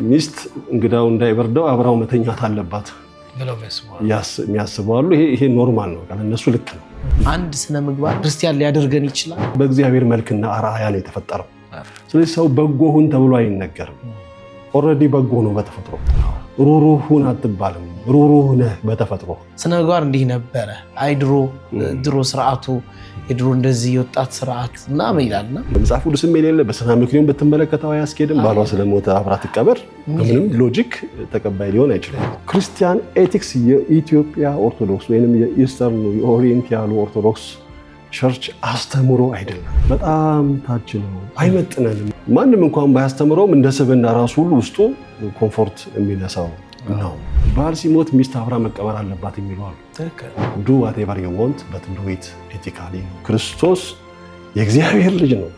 ሚስት እንግዳው እንዳይበርደው አብራው መተኛት አለባት ብለው የሚያስባሉ። ይሄ ኖርማል ነው፣ እነሱ ልክ ነው። አንድ ስነ ምግባር ክርስቲያን ሊያደርገን ይችላል። በእግዚአብሔር መልክና አርአያ ነው የተፈጠረው። ስለዚህ ሰው በጎ ሁን ተብሎ አይነገርም። ኦልሬዲ በጎ ነው በተፈጥሮ። ሩሩህ ሁን አትባልም፣ ሩሩህ ነህ በተፈጥሮ። ስነ ምግባር እንዲህ ነበረ። አይ ድሮ ስርዓቱ የድሮ እንደዚህ የወጣት ስርዓት እና ይላልና በመጽሐፍ ቅዱስም የሌለ በስነ ምክንያቱም ብትመለከተው አያስኬድም። ባሏ ስለሞተ አብራ ትቀበር ምንም ሎጂክ ተቀባይ ሊሆን አይችልም። ክርስቲያን ኤቲክስ የኢትዮጵያ ኦርቶዶክስ ወይንም የኢስተርን የኦሪየንት ያሉ ኦርቶዶክስ ቸርች አስተምሮ አይደለም። በጣም ታች ነው፣ አይመጥነንም። ማንም እንኳን ባያስተምረውም እንደ ስብዕና ራሱ ሁሉ ውስጡ ኮምፎርት የሚነሳው ነው። ባል ሲሞት ሚስት አብራ መቀበር አለባት የሚለው አሉ። ዱ ዋቴቨር ዩ ዋንት በት ዱ ኢት ኤቲካሊ ነው። ክርስቶስ የእግዚአብሔር ልጅ ነው፣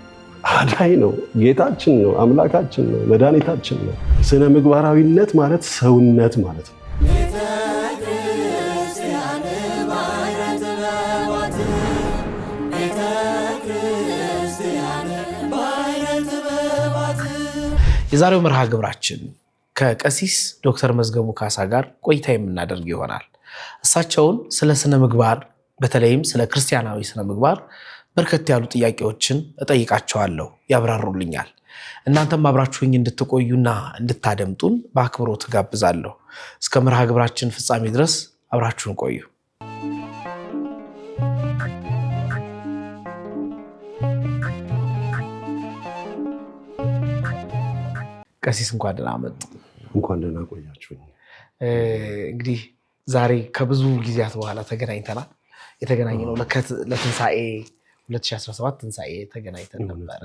አዳኝ ነው፣ ጌታችን ነው፣ አምላካችን ነው፣ መድኃኒታችን ነው። ስነ ምግባራዊነት ማለት ሰውነት ማለት ነው። የዛሬው መርሃ ግብራችን ከቀሲስ ዶክተር መዝገቡ ካሳ ጋር ቆይታ የምናደርግ ይሆናል። እሳቸውን ስለ ስነ ምግባር በተለይም ስለ ክርስቲያናዊ ስነ ምግባር በርከት ያሉ ጥያቄዎችን እጠይቃቸዋለሁ፣ ያብራሩልኛል። እናንተም አብራችሁኝ እንድትቆዩና እንድታደምጡን በአክብሮት ጋብዛለሁ። እስከ መርሃ ግብራችን ፍጻሜ ድረስ አብራችሁን ቆዩ። ቀሲስ እንኳን ደህና መጡ። እንኳን ደህና ቆያችሁኝ። እንግዲህ ዛሬ ከብዙ ጊዜያት በኋላ ተገናኝተናል። የተገናኘነው ለትንሣኤ 2017 ትንሣኤ ተገናኝተን ነበረ።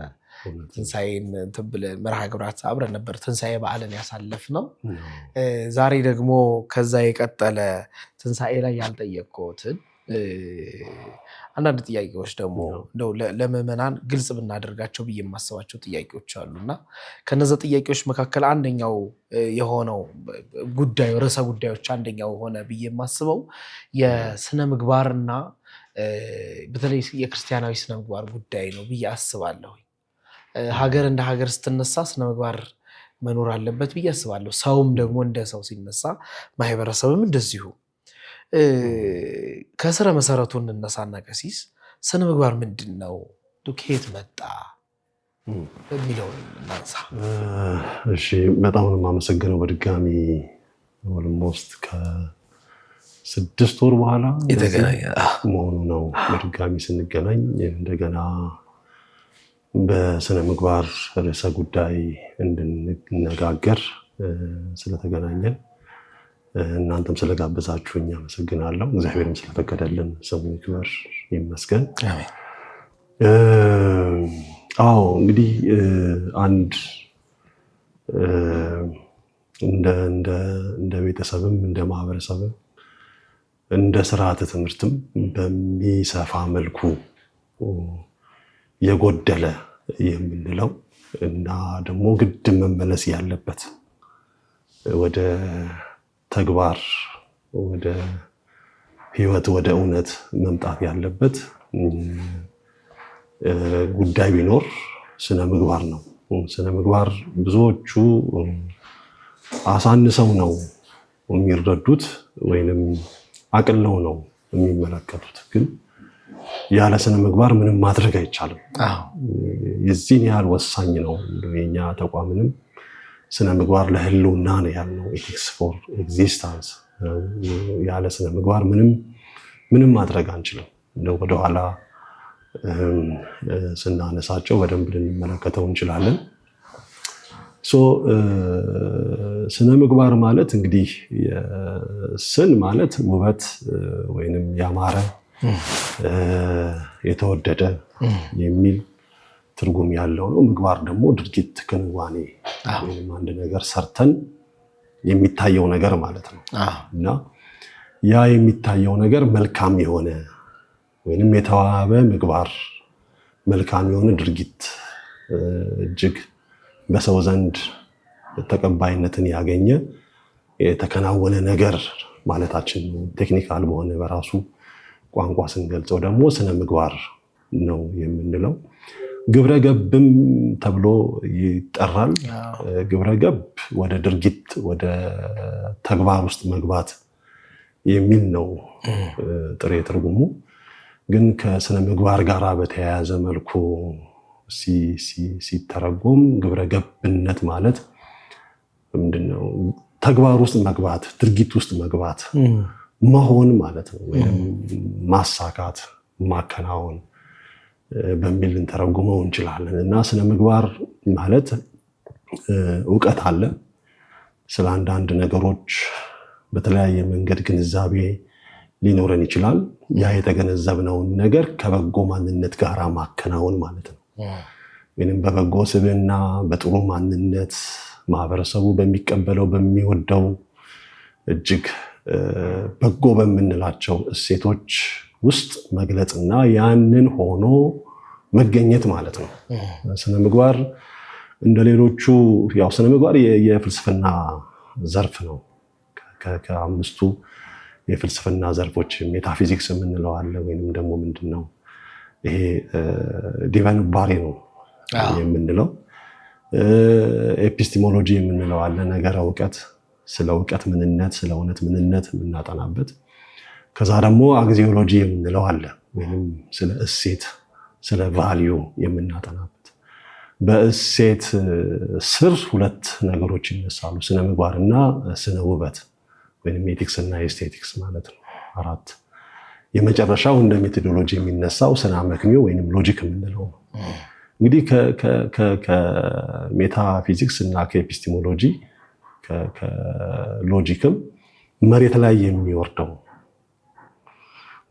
ትንሣኤን ብለን መርሃ ግብራት አብረን ነበር ትንሣኤ በዓልን ያሳለፍነው። ዛሬ ደግሞ ከዛ የቀጠለ ትንሣኤ ላይ ያልጠየቅኩትን አንዳንድ ጥያቄዎች ደግሞ እንደው ለምዕመናን ግልጽ ብናደርጋቸው ብዬ የማስባቸው ጥያቄዎች አሉና ከነዛ ጥያቄዎች መካከል አንደኛው የሆነው ጉዳዩ ርዕሰ ጉዳዮች አንደኛው ሆነ ብዬ የማስበው የስነ ምግባርና በተለይ የክርስቲያናዊ ስነ ምግባር ጉዳይ ነው ብዬ አስባለሁ። ሀገር እንደ ሀገር ስትነሳ ስነ ምግባር መኖር አለበት ብዬ አስባለሁ። ሰውም ደግሞ እንደ ሰው ሲነሳ ማህበረሰብም እንደዚሁ። ከስረ መሰረቱ እንነሳና ቀሲስ ስነ ምግባር ምንድን ነው? ከየት መጣ የሚለውን እናንሳ። እሺ፣ በጣም ነው የማመሰግነው። በድጋሚ ኦልሞስት ከ6 ወር በኋላ የተገናኘ መሆኑ ነው። በድጋሚ ስንገናኝ እንደገና በስነ ምግባር ርዕሰ ጉዳይ እንድንነጋገር ስለተገናኘን እናንተም ስለጋበዛችሁኝ አመሰግናለሁ። እግዚአብሔርም ስለፈቀደልን ስሙ ይክበር ይመስገን። አዎ እንግዲህ አንድ እንደ ቤተሰብም እንደ ማህበረሰብም እንደ ስርዓተ ትምህርትም በሚሰፋ መልኩ የጎደለ የምንለው እና ደግሞ ግድ መመለስ ያለበት ወደ ተግባር ወደ ህይወት ወደ እውነት መምጣት ያለበት ጉዳይ ቢኖር ስነ ምግባር ነው። ስነ ምግባር ብዙዎቹ አሳንሰው ነው የሚረዱት ወይንም አቅለው ነው የሚመለከቱት። ግን ያለ ስነ ምግባር ምንም ማድረግ አይቻልም። የዚህን ያህል ወሳኝ ነው። የኛ ተቋምንም ስነ ምግባር ለህልውና ነው ያልነው። ኤቲክስ ፎር ኤግዚስተንስ። ያለ ስነ ምግባር ምንም ማድረግ አንችልም። እንደው ወደኋላ ስናነሳቸው በደንብ ልንመለከተው እንችላለን። ስነ ምግባር ማለት እንግዲህ ስን ማለት ውበት ወይንም ያማረ የተወደደ የሚል ትርጉም ያለው ነው። ምግባር ደግሞ ድርጊት፣ ክንዋኔ ወይም አንድ ነገር ሰርተን የሚታየው ነገር ማለት ነው እና ያ የሚታየው ነገር መልካም የሆነ ወይንም የተዋበ ምግባር፣ መልካም የሆነ ድርጊት፣ እጅግ በሰው ዘንድ ተቀባይነትን ያገኘ የተከናወነ ነገር ማለታችን ነው። ቴክኒካል በሆነ በራሱ ቋንቋ ስንገልጸው ደግሞ ስነ ምግባር ነው የምንለው። ግብረ ገብም ተብሎ ይጠራል። ግብረ ገብ ወደ ድርጊት ወደ ተግባር ውስጥ መግባት የሚል ነው ጥሬ ትርጉሙ። ግን ከስነ ምግባር ጋር በተያያዘ መልኩ ሲተረጎም ግብረ ገብነት ማለት ምንድነው? ተግባር ውስጥ መግባት፣ ድርጊት ውስጥ መግባት መሆን ማለት ነው። ወይም ማሳካት፣ ማከናወን በሚል ልንተረጉመው እንችላለን። እና ስነ ምግባር ማለት እውቀት አለ። ስለ አንዳንድ ነገሮች በተለያየ መንገድ ግንዛቤ ሊኖረን ይችላል። ያ የተገነዘብነውን ነገር ከበጎ ማንነት ጋር ማከናወን ማለት ነው። ወይም በበጎ ስብዕና በጥሩ ማንነት ማህበረሰቡ በሚቀበለው በሚወደው እጅግ በጎ በምንላቸው እሴቶች ውስጥ መግለጽና ያንን ሆኖ መገኘት ማለት ነው። ስነ ምግባር እንደሌሎቹ ያው ስነ ምግባር የፍልስፍና ዘርፍ ነው። ከአምስቱ የፍልስፍና ዘርፎች ሜታፊዚክስ የምንለው አለ። ወይንም ደግሞ ምንድነው ይሄ ዲቫይን ባሪ ነው የምንለው። ኤፒስቲሞሎጂ የምንለው አለ። ነገረ እውቀት፣ ስለ እውቀት ምንነት፣ ስለ እውነት ምንነት የምናጠናበት። ከዛ ደግሞ አግዚዮሎጂ የምንለው አለ። ወይም ስለ እሴት፣ ስለ ቫልዩ የምናጠናበት። በእሴት ስር ሁለት ነገሮች ይነሳሉ፣ ስነ ምግባርና ስነ ውበት ወይም ኤቲክስ እና ኤስቴቲክስ ማለት ነው። አራት። የመጨረሻው እንደ ሜቶዶሎጂ የሚነሳው ስነ አመክንዮ ወይም ሎጂክ የምንለው ነው። እንግዲህ ከሜታፊዚክስ እና ከኤፒስቲሞሎጂ ከሎጂክም መሬት ላይ የሚወርደው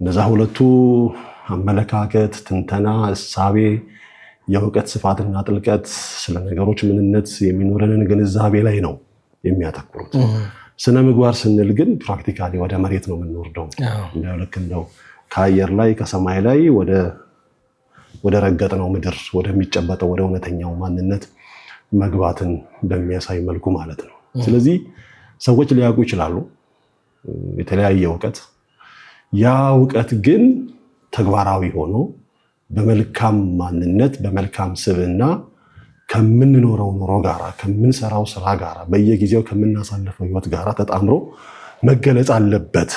እነዛ ሁለቱ አመለካከት፣ ትንተና፣ እሳቤ፣ የእውቀት ስፋትና ጥልቀት፣ ስለ ነገሮች ምንነት የሚኖረንን ግንዛቤ ላይ ነው የሚያተኩሩት። ስነ ምግባር ስንል ግን ፕራክቲካሊ ወደ መሬት ነው የምንወርደው። ልክ እንደው ከአየር ላይ ከሰማይ ላይ ወደ ረገጥነው ምድር ወደሚጨበጠው ወደ እውነተኛው ማንነት መግባትን በሚያሳይ መልኩ ማለት ነው። ስለዚህ ሰዎች ሊያውቁ ይችላሉ የተለያየ እውቀት። ያ እውቀት ግን ተግባራዊ ሆኖ በመልካም ማንነት በመልካም ስብዕና ከምንኖረው ኑሮ ጋራ ከምንሰራው ስራ ጋራ በየጊዜው ከምናሳልፈው ህይወት ጋራ ተጣምሮ መገለጽ አለበት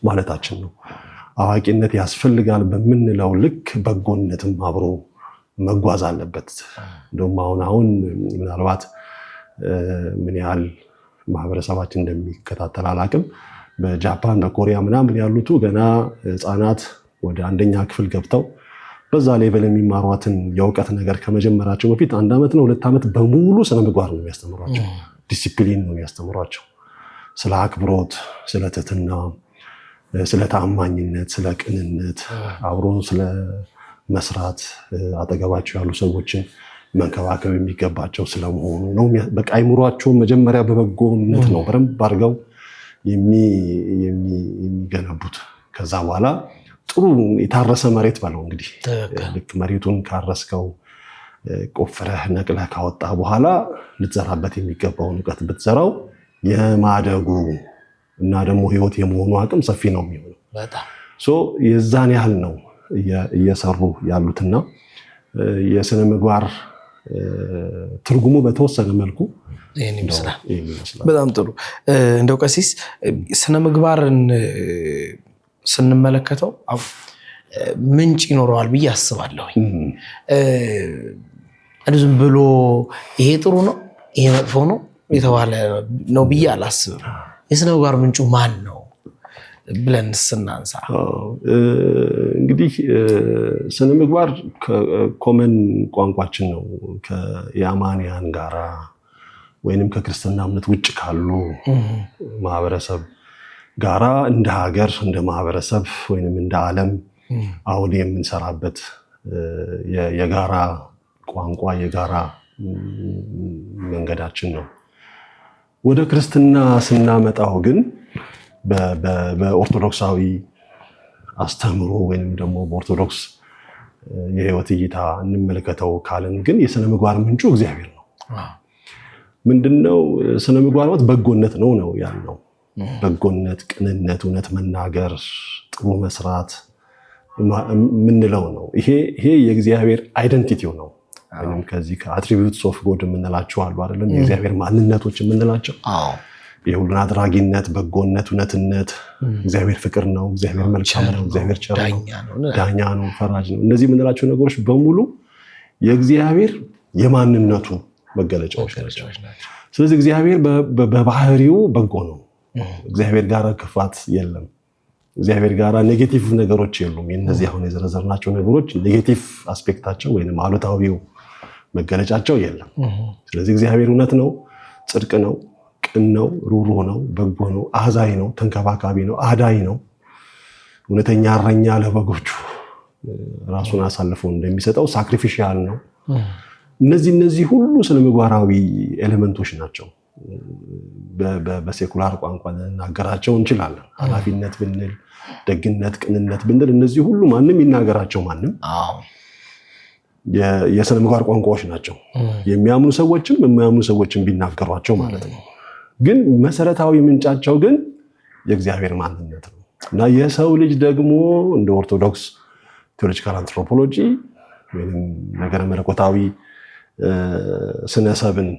ማለታችን ነው። አዋቂነት ያስፈልጋል በምንለው ልክ በጎነትም አብሮ መጓዝ አለበት። እንደውም አሁን ምናልባት ምን ያህል ማህበረሰባችን እንደሚከታተል አላውቅም። በጃፓን በኮሪያ ምናምን ያሉት ገና ህፃናት ወደ አንደኛ ክፍል ገብተው በዛ ሌቨል የሚማሯትን የእውቀት ነገር ከመጀመራቸው በፊት 1 ዓመት ነው 2 ዓመት በሙሉ ስነ ምግባር ነው የሚያስተምሯቸው። ዲሲፕሊን ነው የሚያስተምሯቸው። ስለ አክብሮት፣ ስለ ትህትና፣ ስለ ታማኝነት፣ ስለ ቅንነት፣ አብሮ ስለ መስራት፣ አጠገባቸው ያሉ ሰዎችን መንከባከብ የሚገባቸው ስለመሆኑ ነው። በቃ አይምሯቸው መጀመሪያ በበጎነት ነው በደንብ አድርገው የሚገነቡት። ከዛ በኋላ ጥሩ የታረሰ መሬት በለው እንግዲህ ልክ መሬቱን ካረስከው ቆፍረህ ነቅለህ ካወጣ በኋላ ልትዘራበት የሚገባውን እውቀት ብትዘራው የማደጉ እና ደግሞ ህይወት የመሆኑ አቅም ሰፊ ነው የሚሆነው። የዛን ያህል ነው እየሰሩ ያሉትና የስነ ምግባር ትርጉሙ በተወሰነ መልኩ ይሄን ይመስላል። በጣም ጥሩ። እንደው ቀሲስ ስነ ምግባርን ስንመለከተው ምንጭ ይኖረዋል ብዬ አስባለሁ። ዝም ብሎ ይሄ ጥሩ ነው ይሄ መጥፎ ነው የተባለ ነው ብዬ አላስብም። የስነ ምግባር ምንጩ ማን ነው ብለን ስናንሳ እንግዲህ ስነ ምግባር ኮመን ቋንቋችን ነው። ከየአማንያን ጋራ ወይንም ከክርስትና እምነት ውጭ ካሉ ማህበረሰብ ጋራ እንደ ሀገር እንደ ማህበረሰብ ወይንም እንደ ዓለም አሁን የምንሰራበት የጋራ ቋንቋ የጋራ መንገዳችን ነው። ወደ ክርስትና ስናመጣው ግን በኦርቶዶክሳዊ አስተምሮ ወይንም ደግሞ በኦርቶዶክስ የህይወት እይታ እንመለከተው ካለን ግን የስነ ምግባር ምንጩ እግዚአብሔር ነው። ምንድነው ስነ ምግባር ማለት? በጎነት ነው ያልነው። በጎነት፣ ቅንነት፣ እውነት መናገር፣ ጥሩ መስራት፣ ምንለው ነው። ይሄ የእግዚአብሔር አይደንቲቲው ነው። ወይም ከዚህ ከአትሪቢዩትስ ኦፍ ጎድ የምንላቸው አሉ አይደለም? የእግዚአብሔር ማንነቶች የምንላቸው የሁሉን አድራጊነት፣ በጎነት፣ እውነትነት፣ እግዚአብሔር ፍቅር ነው፣ እግዚአብሔር መልካም ነው፣ እግዚአብሔር ቸር ነው፣ ዳኛ ነው፣ ፈራጅ ነው። እነዚህ የምንላቸው ነገሮች በሙሉ የእግዚአብሔር የማንነቱ መገለጫዎች ናቸው። ስለዚህ እግዚአብሔር በባህሪው በጎ ነው። እግዚአብሔር ጋር ክፋት የለም። እግዚአብሔር ጋር ኔጌቲቭ ነገሮች የሉም። እነዚህ አሁን የዘረዘርናቸው ነገሮች ኔጌቲቭ አስፔክታቸው ወይም አሉታዊው መገለጫቸው የለም። ስለዚህ እግዚአብሔር እውነት ነው፣ ጽድቅ ነው፣ ቅን ነው፣ ሩህሩህ ነው፣ በጎ ነው፣ አዛኝ ነው፣ ተንከባካቢ ነው፣ አዳኝ ነው፣ እውነተኛ እረኛ ለበጎቹ ራሱን አሳልፎ እንደሚሰጠው ሳክሪፊሻል ነው። እነዚህ ሁሉ ስነ ምግባራዊ ኤሌመንቶች ናቸው። በሴኩላር ቋንቋ ልናገራቸው እንችላለን። ኃላፊነት ብንል፣ ደግነት፣ ቅንነት ብንል እነዚህ ሁሉ ማንም ይናገራቸው ማንም የስነ ምግባር ቋንቋዎች ናቸው። የሚያምኑ ሰዎችም የማያምኑ ሰዎችም ቢናገሯቸው ማለት ነው። ግን መሰረታዊ ምንጫቸው ግን የእግዚአብሔር ማንነት ነው እና የሰው ልጅ ደግሞ እንደ ኦርቶዶክስ ቴዎሎጂካል አንትሮፖሎጂ ወይም ነገረ መለኮታዊ ስነሰብን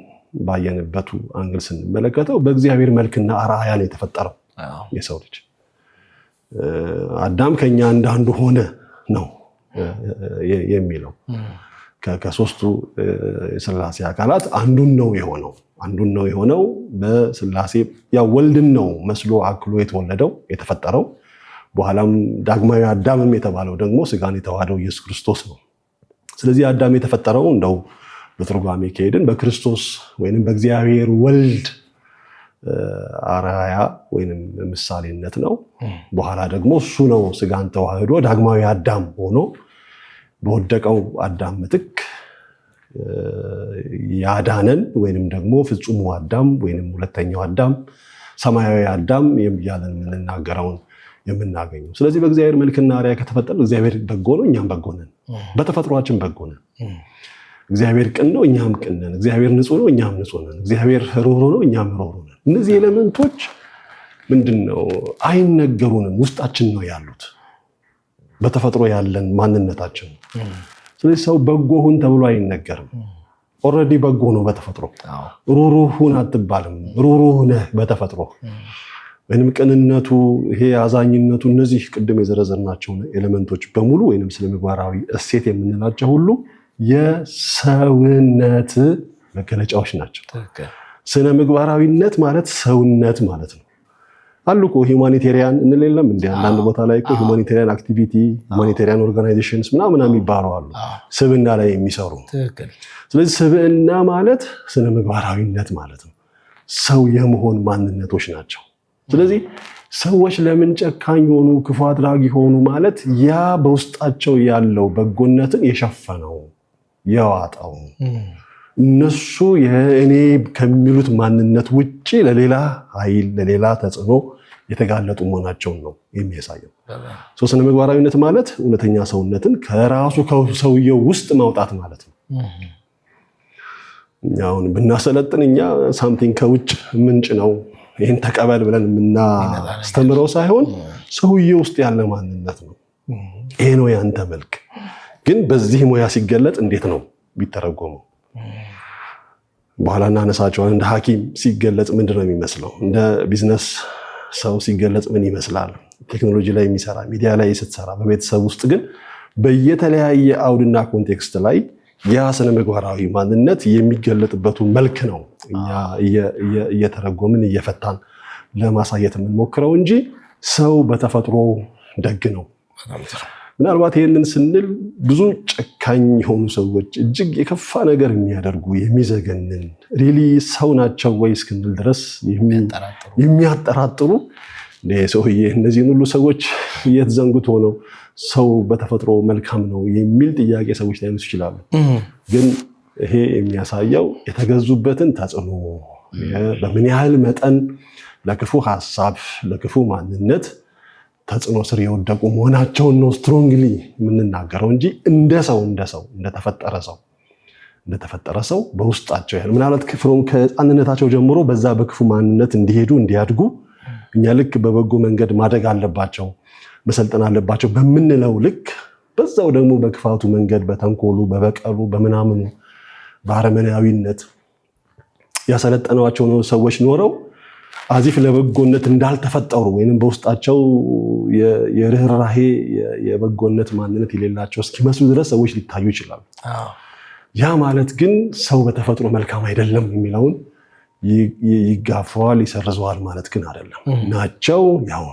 ባየንበቱ አንግል ስንመለከተው በእግዚአብሔር መልክና አርአያ ነው የተፈጠረው የሰው ልጅ። አዳም ከኛ እንዳንዱ ሆነ ነው የሚለው። ከሶስቱ የሥላሴ አካላት አንዱን ነው የሆነው በሥላሴ ያው ወልድን ነው መስሎ አክሎ የተወለደው የተፈጠረው። በኋላም ዳግማዊ አዳምም የተባለው ደግሞ ስጋን የተዋሃደው ኢየሱስ ክርስቶስ ነው። ስለዚህ አዳም የተፈጠረው እንደው በትርጓሜ ከሄድን በክርስቶስ ወይንም በእግዚአብሔር ወልድ አርአያ ወይንም ምሳሌነት ነው። በኋላ ደግሞ እሱ ነው ስጋን ተዋህዶ ዳግማዊ አዳም ሆኖ በወደቀው አዳም ምትክ ያዳነን ወይንም ደግሞ ፍጹሙ አዳም ወይንም ሁለተኛው አዳም ሰማያዊ አዳም የሚያለን የምንናገረውን የምናገኘው። ስለዚህ በእግዚአብሔር መልክና አርአያ ከተፈጠረ እግዚአብሔር በጎ ነው፣ እኛም በጎ ነን። በተፈጥሯችን በጎ ነን። እግዚአብሔር ቅን ነው፣ እኛም ቅን ነን። እግዚአብሔር ንጹህ ነው፣ እኛም ንጹህ ነን። እግዚአብሔር ርኅሩህ ነው፣ እኛም ርኅሩህ ነን። እነዚህ ኤሌመንቶች ምንድነው? አይነገሩንም፣ ውስጣችን ነው ያሉት። በተፈጥሮ ያለን ማንነታችን። ስለዚህ ሰው በጎ ሁን ተብሎ አይነገርም። ኦልሬዲ በጎ ነው በተፈጥሮ። ርኅሩህ ሁን አትባልም። ርኅሩህ ነህ በተፈጥሮ። ወይንም ቅንነቱ፣ ይሄ አዛኝነቱ፣ እነዚህ ቅድም የዘረዘርናቸው ኤሌመንቶች በሙሉ ወይንም ስነ ምግባራዊ እሴት የምንላቸው ሁሉ የሰውነት መገለጫዎች ናቸው። ስነ ምግባራዊነት ማለት ሰውነት ማለት ነው። አሉ እኮ ሂውማኒቴሪያን እንለለም እንደ አንዳንድ ቦታ ላይ እኮ ሂውማኒቴሪያን አክቲቪቲ፣ ሂውማኒቴሪያን ኦርጋናይዜሽንስ ምናምን የሚባሉ አሉ ስብዕና ላይ የሚሰሩ። ስለዚህ ስብዕና ማለት ስነ ምግባራዊነት ማለት ነው። ሰው የመሆን ማንነቶች ናቸው። ስለዚህ ሰዎች ለምን ጨካኝ ሆኑ፣ ክፉ አድራጊ ሆኑ ማለት ያ በውስጣቸው ያለው በጎነትን የሸፈነው የዋጠው እነሱ የእኔ ከሚሉት ማንነት ውጪ ለሌላ ኃይል ለሌላ ተጽዕኖ የተጋለጡ መሆናቸውን ነው የሚያሳየው። ስነ ምግባራዊነት ማለት እውነተኛ ሰውነትን ከራሱ ከሰውየው ውስጥ ማውጣት ማለት ነው። እኛውን ብናሰለጥን እኛ ሳምቲንግ ከውጭ ምንጭ ነው ይህን ተቀበል ብለን የምናስተምረው ሳይሆን ሰውየው ውስጥ ያለ ማንነት ነው። ይሄ ነው ያንተ መልክ። ግን በዚህ ሙያ ሲገለጥ እንዴት ነው ቢተረጎመው? በኋላ እናነሳቸዋል። እንደ ሐኪም ሲገለጽ ምንድን ነው የሚመስለው? እንደ ቢዝነስ ሰው ሲገለጽ ምን ይመስላል? ቴክኖሎጂ ላይ የሚሰራ ሚዲያ ላይ ስትሰራ፣ በቤተሰብ ውስጥ ግን በየተለያየ አውድና ኮንቴክስት ላይ ያ ስነ ምግባራዊ ማንነት የሚገለጥበቱ መልክ ነው እኛ እየተረጎምን እየፈታን ለማሳየት የምንሞክረው እንጂ ሰው በተፈጥሮ ደግ ነው። ምናልባት ይህንን ስንል ብዙ ጨካኝ የሆኑ ሰዎች እጅግ የከፋ ነገር የሚያደርጉ የሚዘገንን ሪሊ ሰው ናቸው ወይ እስክንል ድረስ የሚያጠራጥሩ ሰውዬ እነዚህን ሁሉ ሰዎች የት ዘንጉት ሆነው ሰው በተፈጥሮ መልካም ነው የሚል ጥያቄ ሰዎች ሊያነሱ ይችላሉ። ግን ይሄ የሚያሳየው የተገዙበትን ተጽዕኖ በምን ያህል መጠን ለክፉ ሀሳብ ለክፉ ማንነት ተጽዕኖ ስር የወደቁ መሆናቸውን ነው ስትሮንግሊ የምንናገረው እንጂ እንደ ሰው እንደተፈጠረ ሰው በውስጣቸው ያለ ምናልባት ከሕፃንነታቸው ጀምሮ በዛ በክፉ ማንነት እንዲሄዱ እንዲያድጉ እኛ ልክ በበጎ መንገድ ማደግ አለባቸው መሰልጠን አለባቸው በምንለው ልክ በዛው ደግሞ በክፋቱ መንገድ በተንኮሉ በበቀሉ በምናምኑ በአረመናዊነት ያሰለጠኗቸው ሰዎች ኖረው አዚፍ ለበጎነት እንዳልተፈጠሩ ወይንም በውስጣቸው የርህራሄ የበጎነት ማንነት የሌላቸው እስኪመስሉ ድረስ ሰዎች ሊታዩ ይችላሉ። ያ ማለት ግን ሰው በተፈጥሮ መልካም አይደለም የሚለውን ይጋፋዋል፣ ይሰርዘዋል ማለት ግን አይደለም። ናቸው ያው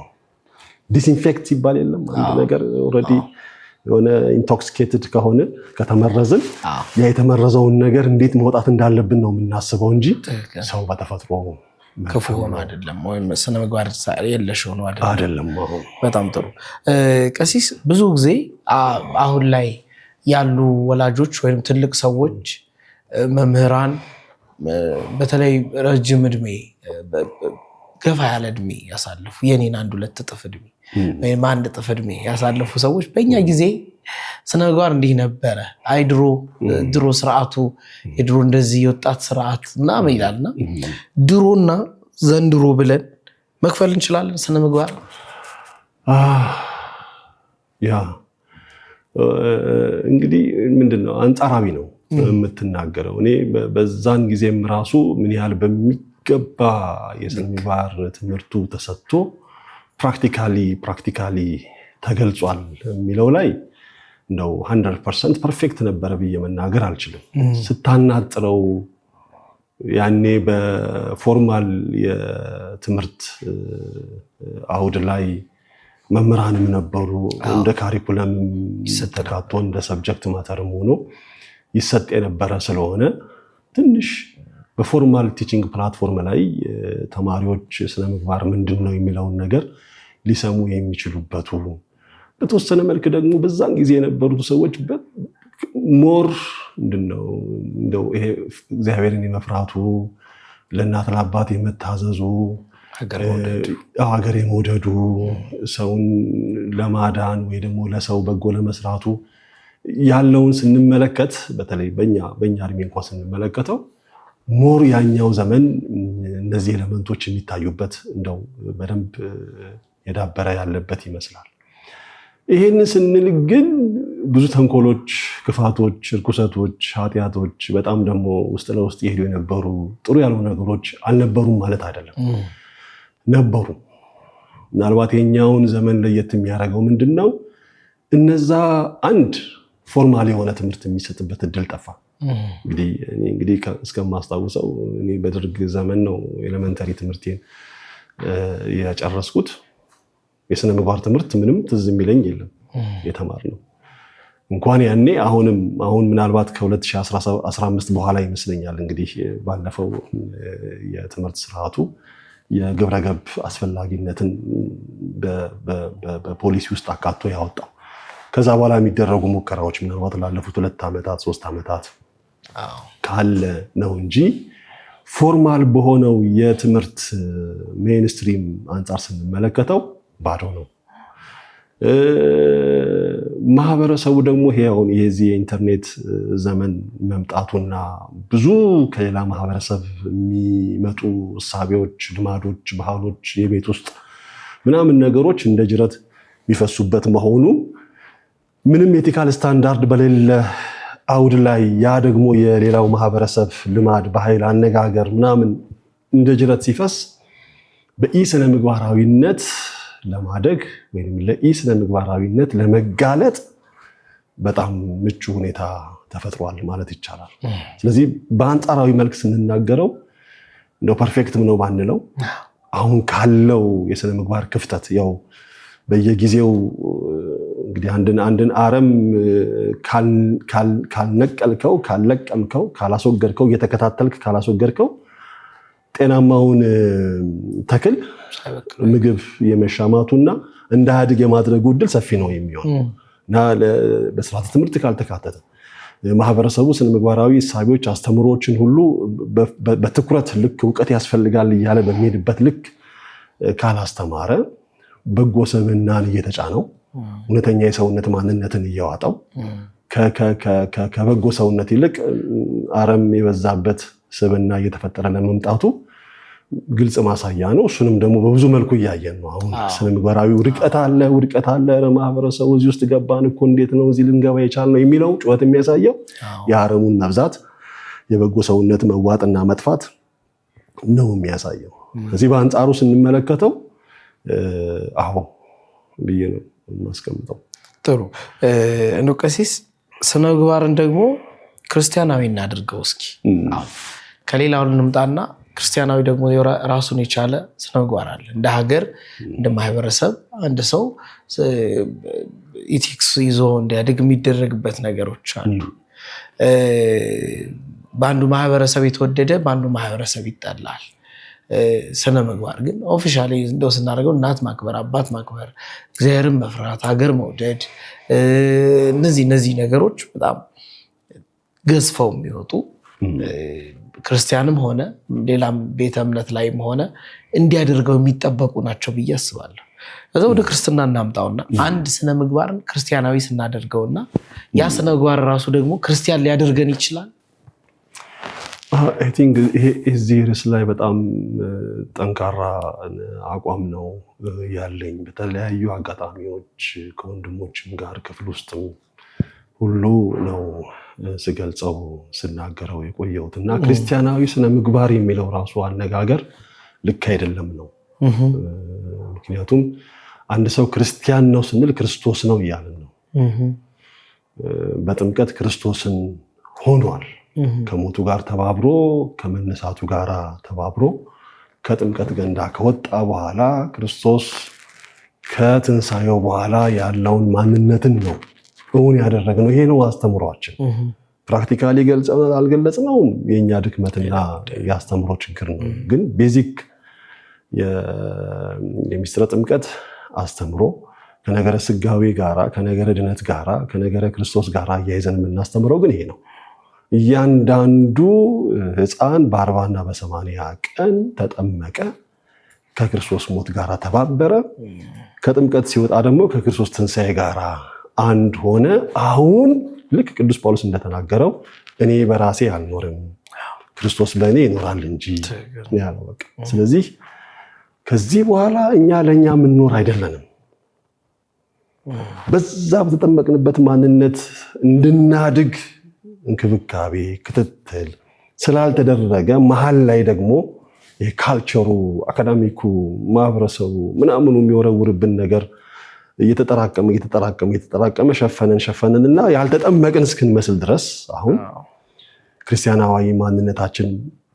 ዲስኢንፌክት ይባል የለም አንድ ነገር ኦልሬዲ የሆነ ኢንቶክሲኬትድ ከሆነ ከተመረዝን ያ የተመረዘውን ነገር እንዴት መውጣት እንዳለብን ነው የምናስበው እንጂ ሰው በተፈጥሮ ክፉ ሆኖ አይደለም ወይም ስነ ምግባር የለሽ ሆኖ አይደለም። በጣም ጥሩ ቀሲስ፣ ብዙ ጊዜ አሁን ላይ ያሉ ወላጆች ወይም ትልቅ ሰዎች መምህራን በተለይ ረጅም እድሜ ገፋ ያለ እድሜ ያሳለፉ የኔን 1-2 እጥፍ እድሜ ወይም 1 እጥፍ እድሜ ያሳለፉ ሰዎች በእኛ ጊዜ ስነ ምግባር እንዲህ ነበረ፣ አይ ድሮ ስርዓቱ የድሮ እንደዚህ የወጣት ስርዓት ምናምን ይላልና ድሮና ዘንድሮ ብለን መክፈል እንችላለን ስነ ምግባር? ያ እንግዲህ ምንድነው አንጻራዊ ነው የምትናገረው። እኔ በዛን ጊዜም ራሱ ምን ያህል በሚገባ የስነ ምግባር ትምህርቱ ተሰጥቶ ፕራክቲካሊ ተገልጿል የሚለው ላይ እንደው 100% ፐርፌክት ነበረ ብዬ መናገር አልችልም። ስታናጥረው ያኔ በፎርማል የትምህርት አውድ ላይ መምህራንም ነበሩ፣ እንደ ካሪኩለም ተካቶ እንደ ሰብጀክት ማተርም ሆኖ ይሰጥ የነበረ ስለሆነ ትንሽ በፎርማል ቲቺንግ ፕላትፎርም ላይ ተማሪዎች ስነ ምግባር ምንድን ነው የሚለውን ነገር ሊሰሙ የሚችሉበቱ በተወሰነ መልክ ደግሞ በዛን ጊዜ የነበሩት ሰዎች ሞር ምንድነው እንደው ይሄ እግዚአብሔርን የመፍራቱ ለእናት ለአባት የመታዘዙ ሀገር የመውደዱ ሰውን ለማዳን ወይ ደግሞ ለሰው በጎ ለመስራቱ ያለውን ስንመለከት በተለይ በእኛ እድሜ እንኳን ስንመለከተው ሞር ያኛው ዘመን እነዚህ ኤሌመንቶች የሚታዩበት እንደው በደንብ የዳበረ ያለበት ይመስላል። ይሄንን ስንል ግን ብዙ ተንኮሎች፣ ክፋቶች፣ እርኩሰቶች፣ ኃጢአቶች በጣም ደግሞ ውስጥ ለውስጥ ይሄዱ የነበሩ ጥሩ ያልሆኑ ነገሮች አልነበሩም ማለት አይደለም፣ ነበሩ። ምናልባት የኛውን ዘመን ለየት የሚያደርገው ምንድነው? እነዛ አንድ ፎርማል የሆነ ትምህርት የሚሰጥበት እድል ጠፋ። እንግዲህ እስከማስታውሰው እኔ በደርግ ዘመን ነው ኤሌመንተሪ ትምህርቴን የጨረስኩት። የስነ ምግባር ትምህርት ምንም ትዝ የሚለኝ የለም የተማርነው እንኳን ያኔ። አሁን ምናልባት ከ2015 በኋላ ይመስለኛል እንግዲህ ባለፈው የትምህርት ስርዓቱ የግብረገብ አስፈላጊነትን በፖሊሲ ውስጥ አካቶ ያወጣው። ከዛ በኋላ የሚደረጉ ሙከራዎች ምናልባት ላለፉት 2 ዓመታት 3 ዓመታት ካለ ነው እንጂ ፎርማል በሆነው የትምህርት ሜይንስትሪም አንጻር ስንመለከተው ባዶ ነው። ማህበረሰቡ ደግሞ ይሄውን የዚህ የኢንተርኔት ዘመን መምጣቱና ብዙ ከሌላ ማህበረሰብ የሚመጡ እሳቤዎች፣ ልማዶች፣ ባህሎች፣ የቤት ውስጥ ምናምን ነገሮች እንደ ጅረት የሚፈሱበት መሆኑ ምንም ኤቲካል ስታንዳርድ በሌለ አውድ ላይ ያ ደግሞ የሌላው ማህበረሰብ ልማድ፣ ባህል፣ አነጋገር ምናምን እንደ ጅረት ሲፈስ በኢስነ ምግባራዊነት ለማደግ ወይም ለኢስነ ምግባራዊነት ለመጋለጥ በጣም ምቹ ሁኔታ ተፈጥሯል ማለት ይቻላል። ስለዚህ በአንጻራዊ መልክ ስንናገረው እንደው ፐርፌክትም ነው ባንለው አሁን ካለው የስነ ምግባር ክፍተት ያው በየጊዜው እንግዲህ አንድን አረም ካልነቀልከው፣ ካልለቀምከው፣ ካላስወገድከው፣ እየተከታተልክ ካላስወገድከው ጤናማውን ተክል ምግብ የመሻማቱና እንዳያድግ የማድረጉ ዕድል ሰፊ ነው የሚሆነው እና በስርዓተ ትምህርት ካልተካተተ ማህበረሰቡ ስነ ምግባራዊ እሳቤዎች፣ አስተምሮችን ሁሉ በትኩረት ልክ እውቀት ያስፈልጋል እያለ በሚሄድበት ልክ ካላስተማረ በጎ ሰብዕናን እየተጫነው እውነተኛ የሰውነት ማንነትን እያዋጣው ከበጎ ሰውነት ይልቅ አረም የበዛበት ስብዕና እየተፈጠረ ለመምጣቱ ግልጽ ማሳያ ነው። እሱንም ደግሞ በብዙ መልኩ እያየን ነው። አሁን ስነ ምግባራዊ ውድቀት አለ ለማህበረሰቡ እዚህ ውስጥ ገባን እኮ እንዴት ነው እዚህ ልንገባ የቻልነው የሚለው ጩኸት የሚያሳየው የአረሙን መብዛት የበጎ ሰውነት መዋጥና መጥፋት ነው የሚያሳየው። እዚህ በአንጻሩ ስንመለከተው ብዬ ነው የማስቀምጠው። ጥሩ እንደው ቀሲስ ስነ ምግባርን ደግሞ ክርስቲያናዊ እናድርገው እስኪ። ከሌላው እንምጣና ክርስቲያናዊ ደግሞ ራሱን የቻለ ስነ ምግባር አለ። እንደ ሀገር እንደ ማህበረሰብ አንድ ሰው ኢቲክስ ይዞ እንዲያድግ የሚደረግበት ነገሮች አሉ። በአንዱ ማህበረሰብ የተወደደ በአንዱ ማህበረሰብ ይጠላል። ስነ ምግባር ግን ኦፊሻሊ እንደው ስናደርገው እናት ማክበር፣ አባት ማክበር፣ እግዚአብሔርን መፍራት፣ ሀገር መውደድ እነዚህ ነገሮች በጣም ገዝፈው የሚወጡ ክርስቲያንም ሆነ ሌላም ቤተ እምነት ላይም ሆነ እንዲያደርገው የሚጠበቁ ናቸው ብዬ አስባለሁ። ከዛ ወደ ክርስትና እናምጣውና አንድ ስነ ምግባርን ክርስቲያናዊ ስናደርገውና ያ ስነ ምግባር ራሱ ደግሞ ክርስቲያን ሊያደርገን ይችላል። አይ ቲንክ ይሄ እዚህ ርዕስ ላይ በጣም ጠንካራ አቋም ነው ያለኝ። በተለያዩ አጋጣሚዎች ከወንድሞችም ጋር ክፍል ውስጥም ሁሉ ነው ስገልጸው ስናገረው የቆየሁት እና ክርስቲያናዊ ስነ ምግባር የሚለው ራሱ አነጋገር ልክ አይደለም ነው። ምክንያቱም አንድ ሰው ክርስቲያን ነው ስንል ክርስቶስ ነው እያልን ነው። በጥምቀት ክርስቶስን ሆኗል። ከሞቱ ጋር ተባብሮ ከመነሳቱ ጋር ተባብሮ ከጥምቀት ገንዳ ከወጣ በኋላ ክርስቶስ ከትንሳኤው በኋላ ያለውን ማንነትን ነው እውን ያደረግነው። ይሄ ነው አስተምሯችን። ፕራክቲካሊ ገልጸናል አልገለጽነውም የኛ ድክመትና ያስተምሮ ችግር ነው። ግን ቤዚክ የሚስጥረ ጥምቀት አስተምሮ ከነገረ ስጋዌ ጋራ ከነገረ ድነት ጋራ ከነገረ ክርስቶስ ጋራ እያይዘን የምናስተምረው ግን ይሄ ነው። እያንዳንዱ ሕፃን በ40 እና በ80 ቀን ተጠመቀ፣ ከክርስቶስ ሞት ጋራ ተባበረ። ከጥምቀት ሲወጣ ደግሞ ከክርስቶስ ትንሣኤ ጋራ አንድ ሆነ። አሁን ልክ ቅዱስ ጳውሎስ እንደተናገረው እኔ በራሴ አልኖርም ክርስቶስ በእኔ ይኖራል እንጂ ያለው በቃ። ስለዚህ ከዚህ በኋላ እኛ ለእኛ የምንኖር አይደለንም። በዛ በተጠመቅንበት ማንነት እንድናድግ እንክብካቤ፣ ክትትል ስላልተደረገ መሀል ላይ ደግሞ የካልቸሩ አካዳሚኩ ማህበረሰቡ ምናምኑ የሚወረውርብን ነገር እየተጠራቀመ ሸፈነን እና ያልተጠመቅን እስክንመስል ድረስ አሁን ክርስቲያናዊ ማንነታችን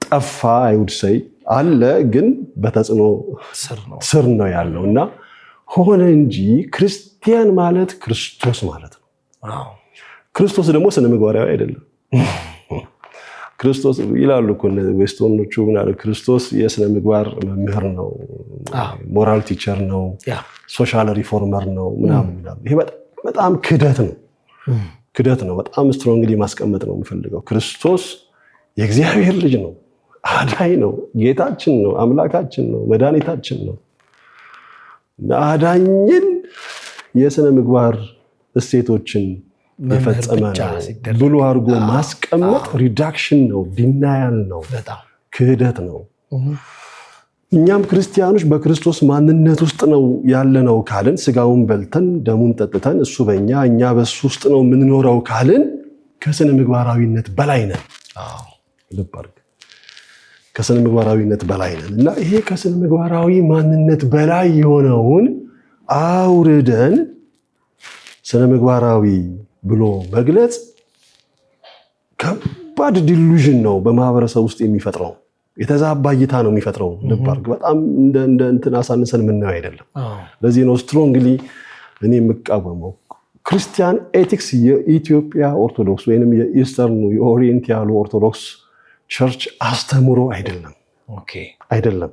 ጠፋ። አይሁድ ሰይ አለ ግን በተጽዕኖ ስር ነው ያለው እና ሆነ እንጂ ክርስቲያን ማለት ክርስቶስ ማለት ነው። ክርስቶስ ደግሞ ስነ ምግባራዊ አይደለም። ክርስቶስ ይላሉ እኮ ዌስቶኖቹ ምናለ ክርስቶስ የስነ ምግባር መምህር ነው፣ ሞራል ቲቸር ነው፣ ሶሻል ሪፎርመር ነው ምናምን ይላሉ። ይሄ በጣም ክደት ነው። በጣም ስትሮንግሊ ማስቀመጥ ነው የምፈልገው። ክርስቶስ የእግዚአብሔር ልጅ ነው፣ አዳኝ ነው፣ ጌታችን ነው፣ አምላካችን ነው፣ መድኃኒታችን ነው። አዳኝን የስነ ምግባር እሴቶችን የፈጸመ ነው ብሎ አድርጎ ማስቀመጥ ሪዳክሽን ነው፣ ዲናያል ነው፣ ክህደት ነው። እኛም ክርስቲያኖች በክርስቶስ ማንነት ውስጥ ነው ያለነው ካልን፣ ስጋውን በልተን ደሙን ጠጥተን እሱ በእኛ እኛ በሱ ውስጥ ነው የምንኖረው ካልን ከስነ ምግባራዊነት በላይ ነን። ልብ አድርግ፣ ከስነ ምግባራዊነት በላይ ነን እና ይሄ ከስነ ምግባራዊ ማንነት በላይ የሆነውን አውርደን ስነ ምግባራዊ ብሎ መግለጽ ከባድ ዲሉዥን ነው በማህበረሰብ ውስጥ የሚፈጥረው። የተዛባ እይታ ነው የሚፈጥረው። ልብ አድርግ፣ በጣም እንደ እንትን አሳንሰን የምናየው አይደለም። ለዚህ ነው ስትሮንግሊ እኔ የምቃወመው ክርስቲያን ኤቲክስ የኢትዮጵያ ኦርቶዶክስ ወይንም የኢስተርኑ የኦሪየንት ያሉ ኦርቶዶክስ ቸርች አስተምሮ አይደለም።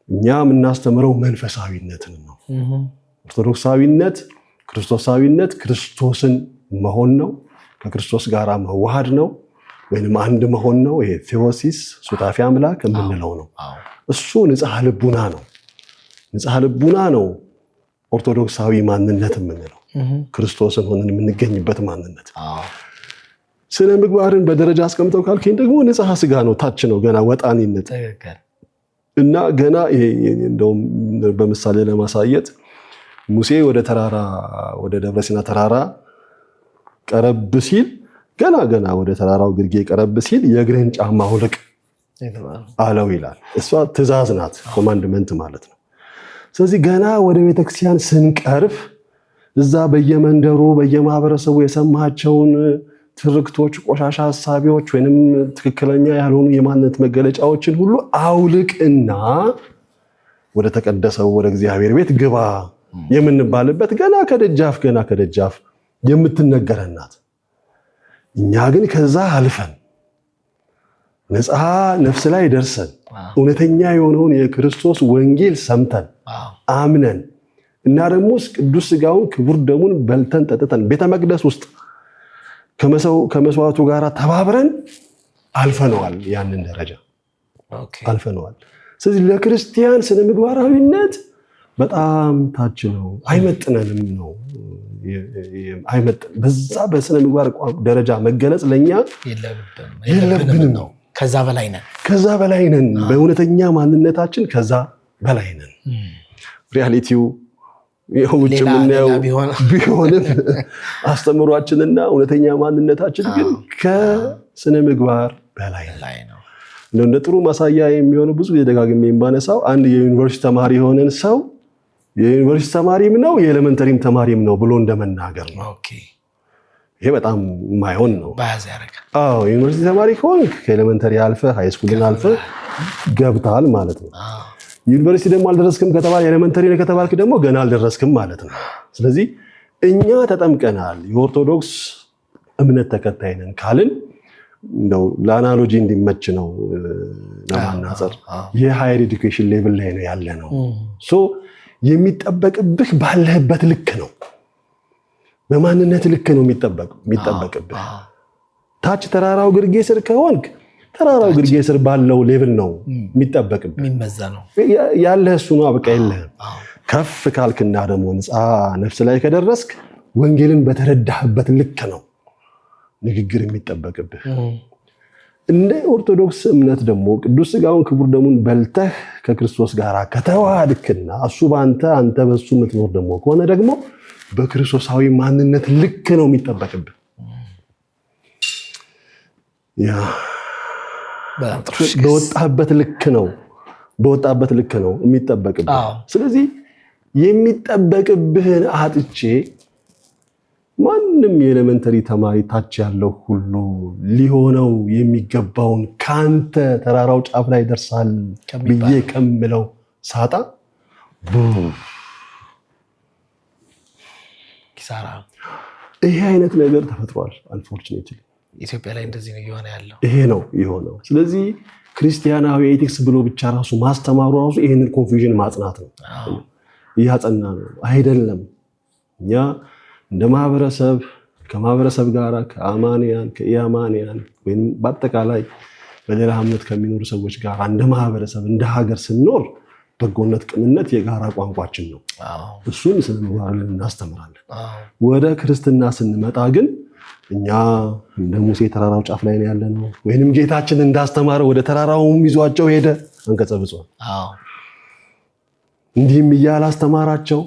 እኛ የምናስተምረው መንፈሳዊነትን ነው። ኦርቶዶክሳዊነት፣ ክርስቶሳዊነት ክርስቶስን መሆን ነው፣ ከክርስቶስ ጋር መዋሃድ ነው ወይንም አንድ መሆን ነው። ይሄ ቴዎሲስ ሱታፊ አምላክ የምንለው ነው። እሱ ንጽሐ ልቡና ነው። ንጽሐ ልቡና ነው ኦርቶዶክሳዊ ማንነት የምንለው፣ ክርስቶስን ሆነን የምንገኝበት ማንነት። ስነ ምግባርን በደረጃ አስቀምጠው ካልከኝ ደግሞ ንጽሐ ስጋ ነው፣ ታች ነው፣ ገና ወጣኒነት እና ገና እንደውም በምሳሌ ለማሳየት ሙሴ ወደ ደብረ ሲና ተራራ ቀረብ ሲል ገና ወደ ተራራው ግርጌ ቀረብ ሲል የእግርህን ጫማ አውልቅ አለው ይላል። እሷ ትእዛዝ ናት፣ ኮማንድመንት ማለት ነው። ስለዚህ ገና ወደ ቤተክርስቲያን ስንቀርብ እዛ በየመንደሩ በየማህበረሰቡ የሰማቸውን ትርክቶች፣ ቆሻሻ ሀሳቢዎች ወይንም ትክክለኛ ያልሆኑ የማንነት መገለጫዎችን ሁሉ አውልቅና ወደ ተቀደሰው ወደ እግዚአብሔር ቤት ግባ የምንባልበት ገና ከደጃፍ የምትነገረናት። እኛ ግን ከዛ አልፈን ነፃ ነፍስ ላይ ደርሰን እውነተኛ የሆነውን የክርስቶስ ወንጌል ሰምተን አምነን እና ደግሞ ቅዱስ ሥጋውን ክቡር ደሙን በልተን ጠጥተን ቤተ መቅደስ ውስጥ ከመስዋዕቱ ጋር ተባብረን አልፈነዋል። ያንን ደረጃ አልፈነዋል። ስለዚህ ለክርስቲያን ስነ ምግባራዊነት በጣም ታች ነው፣ አይመጥነንም ነው። በዛ በስነ ምግባር ደረጃ መገለጽ ለኛ የለብንም ነው። ከዛ በላይ ነን። በእውነተኛ ማንነታችን ከዛ በላይ ነን። ሪያሊቲው ውጭ የምናየው ቢሆንም አስተምሯችንና እውነተኛ ማንነታችን ግን ከስነ ምግባር በላይ ነው። እንደ ጥሩ ማሳያ የሚሆነው ብዙ ጊዜ ደጋግሜ የማነሳው አንድ የዩኒቨርሲቲ ተማሪ የሆነን ሰው የዩኒቨርሲቲ ተማሪም ነው የኤሌመንተሪም ተማሪም ነው ብሎ እንደመናገር ነው። ይሄ በጣም የማይሆን ነው። ዩኒቨርሲቲ ተማሪ ከሆንክ ከኤሌመንተሪ አልፈህ ሃይስኩልን አልፈህ ገብተሃል ማለት ነው። ዩኒቨርሲቲ ደግሞ አልደረስክም ከተባለ ኤሌመንተሪ ነው ከተባልክ ደግሞ ገና አልደረስክም ማለት ነው። ስለዚህ እኛ ተጠምቀናል፣ የኦርቶዶክስ እምነት ተከታይ ነን ካልን እንደው ለአናሎጂ እንዲመች ነው ለማናጸር የሃየር ኤዱኬሽን ሌቭል ላይ ነው ያለ ነው። የሚጠበቅብህ ባለህበት ልክ ነው፣ በማንነት ልክ ነው የሚጠበቅብህ። ታች ተራራው ግርጌ ስር ከሆንክ ተራራው ግርጌ ስር ባለው ሌቭል ነው የሚጠበቅብህ፣ ያለህ እሱ ነው፣ በቃ የለህም። ከፍ ካልክና ደግሞ ንጻ ነፍስ ላይ ከደረስክ ወንጌልን በተረዳህበት ልክ ነው ንግግር የሚጠበቅብህ። እንደ ኦርቶዶክስ እምነት ደግሞ ቅዱስ ሥጋውን ክቡር ደሙን በልተህ ከክርስቶስ ጋር ከተዋሃድክና እሱ በአንተ አንተ በሱ የምትኖር ደግሞ ከሆነ ደግሞ በክርስቶሳዊ ማንነት ልክ ነው የሚጠበቅብህ። በወጣበት ልክ ነው የሚጠበቅብህ። ስለዚህ የሚጠበቅብህን አጥቼ ማንም የኤሌመንተሪ ተማሪ ታች ያለው ሁሉ ሊሆነው የሚገባውን ካንተ ተራራው ጫፍ ላይ ደርሳል ብዬ ከምለው ሳጣ ኪሳራ። ይሄ አይነት ነገር ተፈጥሯል። አንፎርቹኔትሊ ኢትዮጵያ ላይ እንደዚህ ነው እየሆነ ያለው። ይሄ ነው የሆነው። ስለዚህ ክርስቲያናዊ ኤቲክስ ብሎ ብቻ ራሱ ማስተማሩ ራሱ ይሄንን ኮንፊውዥን ማጽናት ነው፣ እያጸና ነው አይደለም። እኛ እንደ ማህበረሰብ ከማህበረሰብ ጋር ከአማንያን ከኢአማንያን ወይም በአጠቃላይ በሌላ እምነት ከሚኖሩ ሰዎች ጋር እንደ ማህበረሰብ እንደ ሀገር ስንኖር በጎነት፣ ቅንነት የጋራ ቋንቋችን ነው። እሱን ስነ ምግባር እናስተምራለን። ወደ ክርስትና ስንመጣ ግን እኛ እንደ ሙሴ ተራራው ጫፍ ላይ ያለ ነው፣ ወይንም ጌታችን እንዳስተማረ ወደ ተራራውም ይዟቸው ሄደ። አንቀጸ ብፁዓን እንዲህም እያለ አስተማራቸው።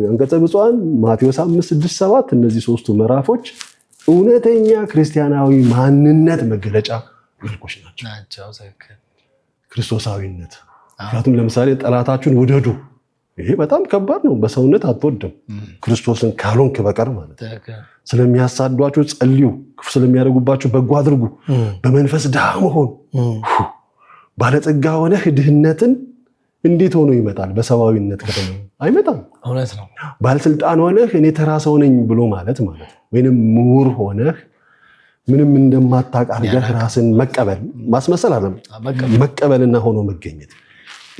አንቀጸ ብፁዓን ማቴዎስ 5፣ 6፣ 7 እነዚህ ሶስቱ ምዕራፎች እውነተኛ ክርስቲያናዊ ማንነት መገለጫ መልኮች ናቸው። ክርስቶሳዊነት። ምክንያቱም ለምሳሌ ጠላታችሁን ውደዱ፣ ይሄ በጣም ከባድ ነው። በሰውነት አትወድም ክርስቶስን ካልሆንክ በቀር ማለት። ስለሚያሳዷችሁ ጸልዩ፣ ክፉ ስለሚያደርጉባችሁ በጎ አድርጉ። በመንፈስ ድሃ መሆን፣ ባለጸጋ ሆነህ ድህነትን እንዴት ሆኖ ይመጣል? በሰብአዊነት ከተማ አይመጣም። እውነት ነው። ባለስልጣን ሆነህ እኔ ተራ ሰው ነኝ ብሎ ማለት ወይንም ምሁር ሆነህ ምንም እንደማታውቅ አድርገህ ራስን መቀበል ማስመሰል አይደለም፣ መቀበልና ሆኖ መገኘት።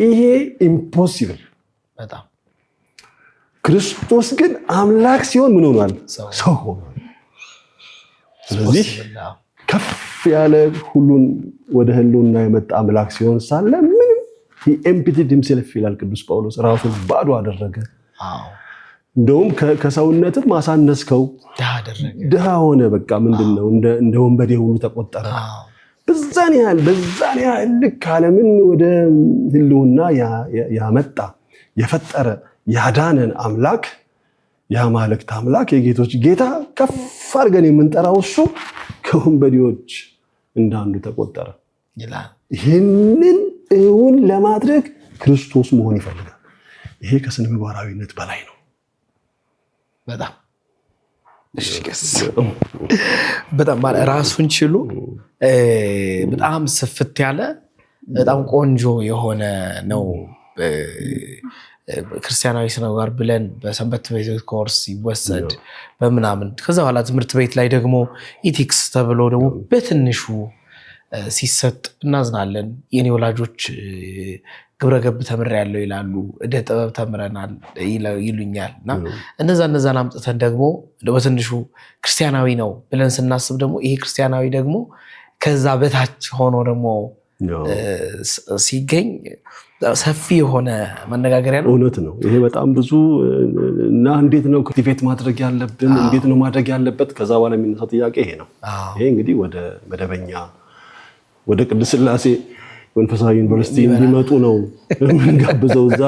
ይሄ ኢምፖሲብል በጣም። ክርስቶስ ግን አምላክ ሲሆን ምን ሆኗል? ሰው ሆኗል። ስለዚህ ከፍ ያለ ሁሉን ወደ ህልውና የመጣ አምላክ ሲሆን ሳለ ምንም emptied himself ይላል ቅዱስ ጳውሎስ፣ ራሱን ባዶ አደረገ። እንደውም ከሰውነትም ማሳነስከው፣ ድሃ ሆነ። በቃ ምንድነው እንደ ወንበዴ ሁሉ ተቆጠረ። በዛን ያህል ልክ ዓለምን ወደ ህልውና ያመጣ የፈጠረ ያዳነን አምላክ የአማልክት አምላክ የጌቶች ጌታ ከፍ አድርገን የምንጠራው እሱ ከወንበዴዎች እንዳንዱ ተቆጠረ ይላል። ይህንን እውን ለማድረግ ክርስቶስ መሆን ይፈልጋል። ይሄ ከስነ ምግባራዊነት በላይ ነው። በጣም በጣም ማለት ራሱን ችሉ በጣም ስፍት ያለ በጣም ቆንጆ የሆነ ነው። ክርስቲያናዊ ስነ ምግባር ብለን በሰንበት ቤት ኮርስ ይወሰድ በምናምን ከዛ በኋላ ትምህርት ቤት ላይ ደግሞ ኢቲክስ ተብሎ ደግሞ በትንሹ ሲሰጥ እናዝናለን። የኔ ወላጆች ግብረገብ ተምሬያለሁ ይላሉ፣ እደ ጥበብ ተምረናል ይሉኛል። እና እነዛን አምጥተን ደግሞ በትንሹ ክርስቲያናዊ ነው ብለን ስናስብ ደግሞ ይሄ ክርስቲያናዊ ደግሞ ከዛ በታች ሆኖ ደግሞ ሲገኝ ሰፊ የሆነ መነጋገሪያ ነው። እውነት ነው። ይሄ በጣም ብዙ እና እንዴት ነው ክቲቬት ማድረግ ያለብን፣ እንዴት ነው ማድረግ ያለበት? ከዛ በኋላ የሚነሳው ጥያቄ ይሄ ነው። ይሄ እንግዲህ ወደ መደበኛ ወደ ቅድስት ሥላሴ መንፈሳዊ ዩኒቨርሲቲ እንዲመጡ ነው የምንጋብዘው። እዛ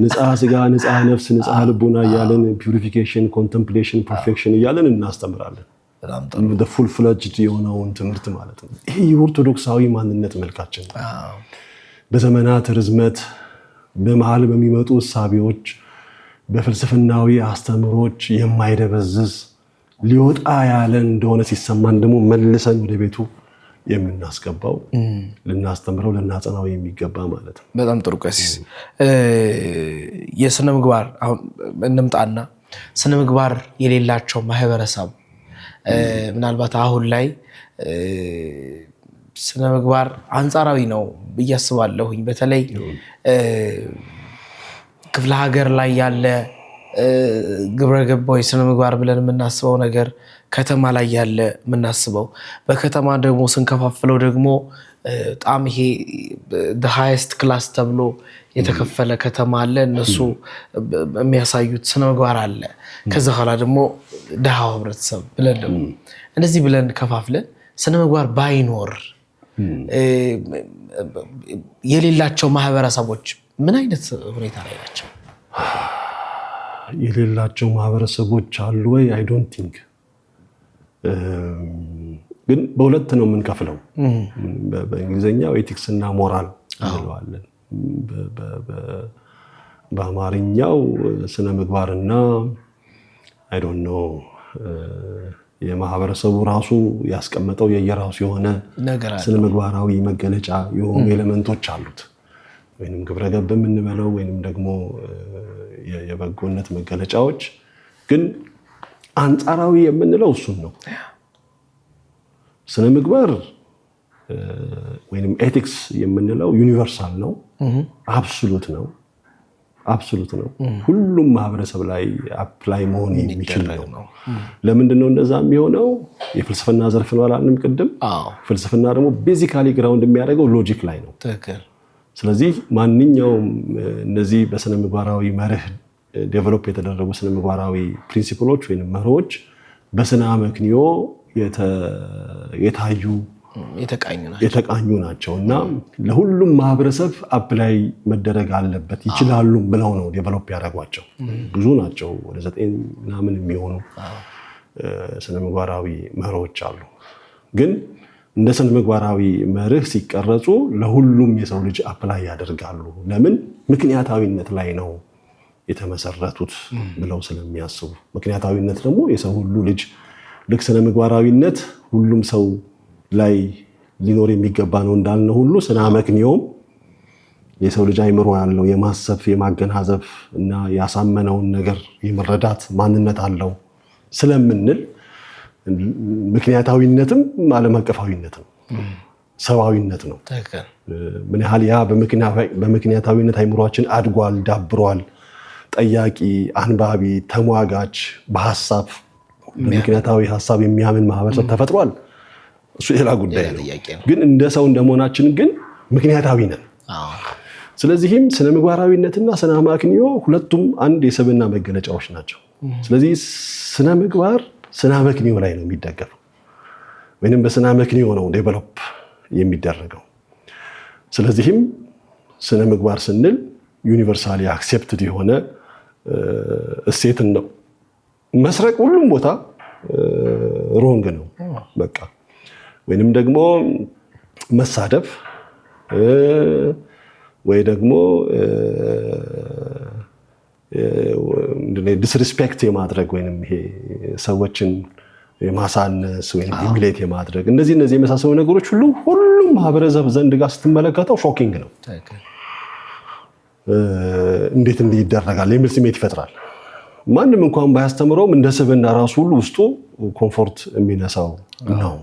ንጽሐ ስጋ፣ ንጽሐ ነፍስ፣ ንጽሐ ልቡና እያለን ፒውሪፊኬሽን፣ ኮንተምፕሌሽን፣ ፐርፌክሽን እያለን እናስተምራለን። ፉል ፍለጅድ የሆነውን ትምህርት ማለት ነው። ይሄ የኦርቶዶክሳዊ ማንነት መልካችን ነው። በዘመናት ርዝመት በመሃል በሚመጡ እሳቤዎች በፍልስፍናዊ አስተምሮች የማይደበዝዝ ሊወጣ ያለ እንደሆነ ሲሰማን ደግሞ መልሰን ወደ ቤቱ የምናስገባው ልናስተምረው ልናጸናው የሚገባ ማለት ነው። በጣም ጥሩ ቀሲስ። የስነ ምግባር አሁን እንምጣና ስነ ምግባር የሌላቸው ማህበረሰብ ምናልባት አሁን ላይ ስነ ምግባር አንጻራዊ ነው ብዬ አስባለሁኝ። በተለይ ክፍለ ሀገር ላይ ያለ ግብረ ገባዊ ስነ ምግባር ብለን የምናስበው ነገር ከተማ ላይ ያለ የምናስበው፣ በከተማ ደግሞ ስንከፋፍለው ደግሞ በጣም ይሄ the highest class ተብሎ የተከፈለ ከተማ አለ። እነሱ የሚያሳዩት ስነ ምግባር አለ። ከዛ በኋላ ደግሞ ድሃው ህብረተሰብ ብለን ደግሞ እንደዚህ ብለን ከፋፍለን ስነ ምግባር ባይኖር የሌላቸው ማህበረሰቦች ምን አይነት ሁኔታ ላይ ናቸው? የሌላቸው ማህበረሰቦች አሉ ወይ? አይ ዶንት ቲንክ። ግን በሁለት ነው የምንከፍለው። በእንግሊዝኛው ኤቲክስ እና ሞራል እንለዋለን። በአማርኛው ስነ ምግባርና አይ ዶንት ኖ የማህበረሰቡ ራሱ ያስቀመጠው የየራሱ የሆነ ስነ ምግባራዊ መገለጫ የሆኑ ኤሌመንቶች አሉት። ወይንም ግብረገብ የምንበለው ወይንም ደግሞ የበጎነት መገለጫዎች። ግን አንጻራዊ የምንለው እሱን ነው። ስነ ምግባር ወይንም ኤቲክስ የምንለው ዩኒቨርሳል ነው፣ አብሶሉት ነው። ሁሉም ማህበረሰብ ላይ አፕላይ መሆን የሚችል ነው። ለምንድነው እንደዛ የሚሆነው? የፍልስፍና ዘርፍ ነው አላልንም ቅድም? ፍልስፍና ደግሞ ቤዚካሊ ግራውንድ የሚያደርገው ሎጂክ ላይ ነው። ስለዚህ ማንኛውም እነዚህ በስነ ምግባራዊ መርህ ዴቨሎፕ የተደረጉ ስነ ምግባራዊ ፕሪንሲፕሎች ወይም መርሆች በስነ አመክንዮ የታዩ የተቃኙ ናቸው እና ለሁሉም ማህበረሰብ አፕላይ መደረግ አለበት ይችላሉ ብለው ነው ዴቨሎፕ ያደረጓቸው። ብዙ ናቸው፣ ወደ 9 ምናምን የሚሆኑ ስነ ምግባራዊ መርሆች አሉ። ግን እንደ ስነ ምግባራዊ መርህ ሲቀረጹ ለሁሉም የሰው ልጅ አፕላይ ያደርጋሉ። ለምን? ምክንያታዊነት ላይ ነው የተመሰረቱት ብለው ስለሚያስቡ። ምክንያታዊነት ደግሞ የሰው ሁሉ ልጅ ልክ ስነ ምግባራዊነት ሁሉም ሰው ላይ ሊኖር የሚገባ ነው እንዳልነው ሁሉ ስነ አመክንዮም የሰው ልጅ አይምሮ ያለው የማሰብ የማገናዘብ እና ያሳመነውን ነገር የመረዳት ማንነት አለው ስለምንል ምክንያታዊነትም ዓለም አቀፋዊነት ነው፣ ሰዋዊነት ነው። ምን ያህል ያ በምክንያታዊነት አይምሮአችን አድጓል፣ ዳብሯል፣ ጠያቂ፣ አንባቢ፣ ተሟጋች፣ በሐሳብ በምክንያታዊ ሐሳብ የሚያምን ማህበረሰብ ተፈጥሯል። እሱ ሌላ ጉዳይ ነው። ግን እንደ ሰው እንደመሆናችን ግን ምክንያታዊ ነን። ስለዚህም ስነ ምግባራዊነትና ስነ አመክንዮ ሁለቱም አንድ የሰብዕና መገለጫዎች ናቸው። ስለዚህ ስነ ምግባር ስነ አመክንዮ ላይ ነው የሚደገፈው፣ ወይንም በስነ አመክንዮ ነው ዴቨሎፕ የሚደረገው። ስለዚህም ስነ ምግባር ስንል ዩኒቨርሳሊ አክሴፕትድ የሆነ እሴትን ነው። መስረቅ ሁሉም ቦታ ሮንግ ነው በቃ። ወይንም ደግሞ መሳደብ ወይ ደግሞ ዲስሪስፔክት የማድረግ ወይንም ይሄ ሰዎችን የማሳነስ ወይም ዲሚሌት የማድረግ እነዚህ የመሳሰሉ ነገሮች ሁሉም ማህበረሰብ ዘንድ ጋር ስትመለከተው ሾኪንግ ነው። እንዴት እንዲህ ይደረጋል የሚል ስሜት ይፈጥራል። ማንም እንኳን ባያስተምረውም እንደ ስብዕና ራሱ ሁሉ ውስጡ ኮምፎርት የሚነሳው ነው።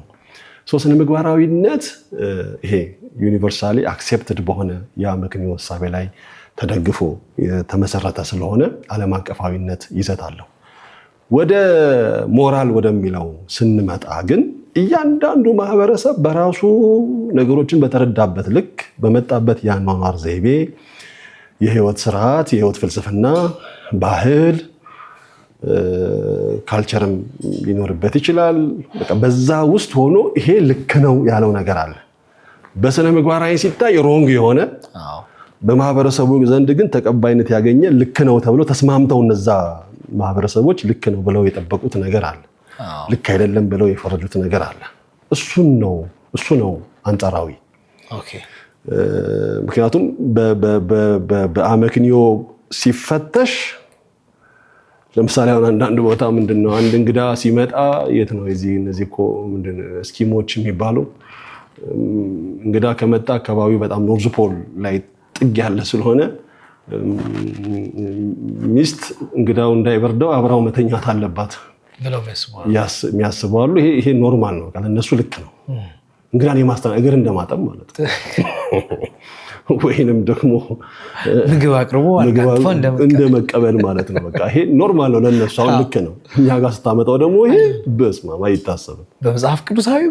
ስነ ምግባራዊነት ይሄ ዩኒቨርሳሊ አክሴፕትድ በሆነ የአመክንዮ እሳቤ ላይ ተደግፎ የተመሰረተ ስለሆነ ዓለም አቀፋዊነት ይዘት አለው። ወደ ሞራል ወደሚለው ስንመጣ ግን እያንዳንዱ ማህበረሰብ በራሱ ነገሮችን በተረዳበት ልክ በመጣበት የአኗኗር ዘይቤ፣ የህይወት ስርዓት፣ የህይወት ፍልስፍና፣ ባህል፣ ካልቸርም ሊኖርበት ይችላል። በዛ ውስጥ ሆኖ ይሄ ልክ ነው ያለው ነገር አለ። በስነ ምግባራዊ ሲታይ ሮንግ የሆነ በማህበረሰቡ ዘንድ ግን ተቀባይነት ያገኘ ልክ ነው ተብሎ ተስማምተው እነዛ ማህበረሰቦች ልክ ነው ብለው የጠበቁት ነገር አለ። ልክ አይደለም ብለው የፈረጁት ነገር አለ። እሱ ነው አንጻራዊ። ምክንያቱም በአመክንዮ ሲፈተሽ ለምሳሌ አሁን አንዳንድ ቦታ ምንድነው አንድ እንግዳ ሲመጣ የት ነው እነዚህ እኮ ስኪሞች የሚባሉ እንግዳ ከመጣ አካባቢው በጣም ኖርዝ ፖል ላይ ጥግ ያለ ስለሆነ ሚስት እንግዳው እንዳይበርደው አብራው መተኛት አለባት ብለው የሚያስቡ አሉ። ይሄ ኖርማል ነው፣ እነሱ ልክ ነው። እንግዳን የማስተናገድ እግር እንደማጠብ ማለት ነው። ወይንም ደግሞ ምግብ አቅርቦ እንደመቀበል ማለት ነው። በቃ ይሄ ኖርማል ነው ለነሱ፣ አሁን ልክ ነው። እኛ ጋር ስታመጣው ደግሞ ይሄ በስማማ አይታሰብም። በመጽሐፍ ቅዱሳዊ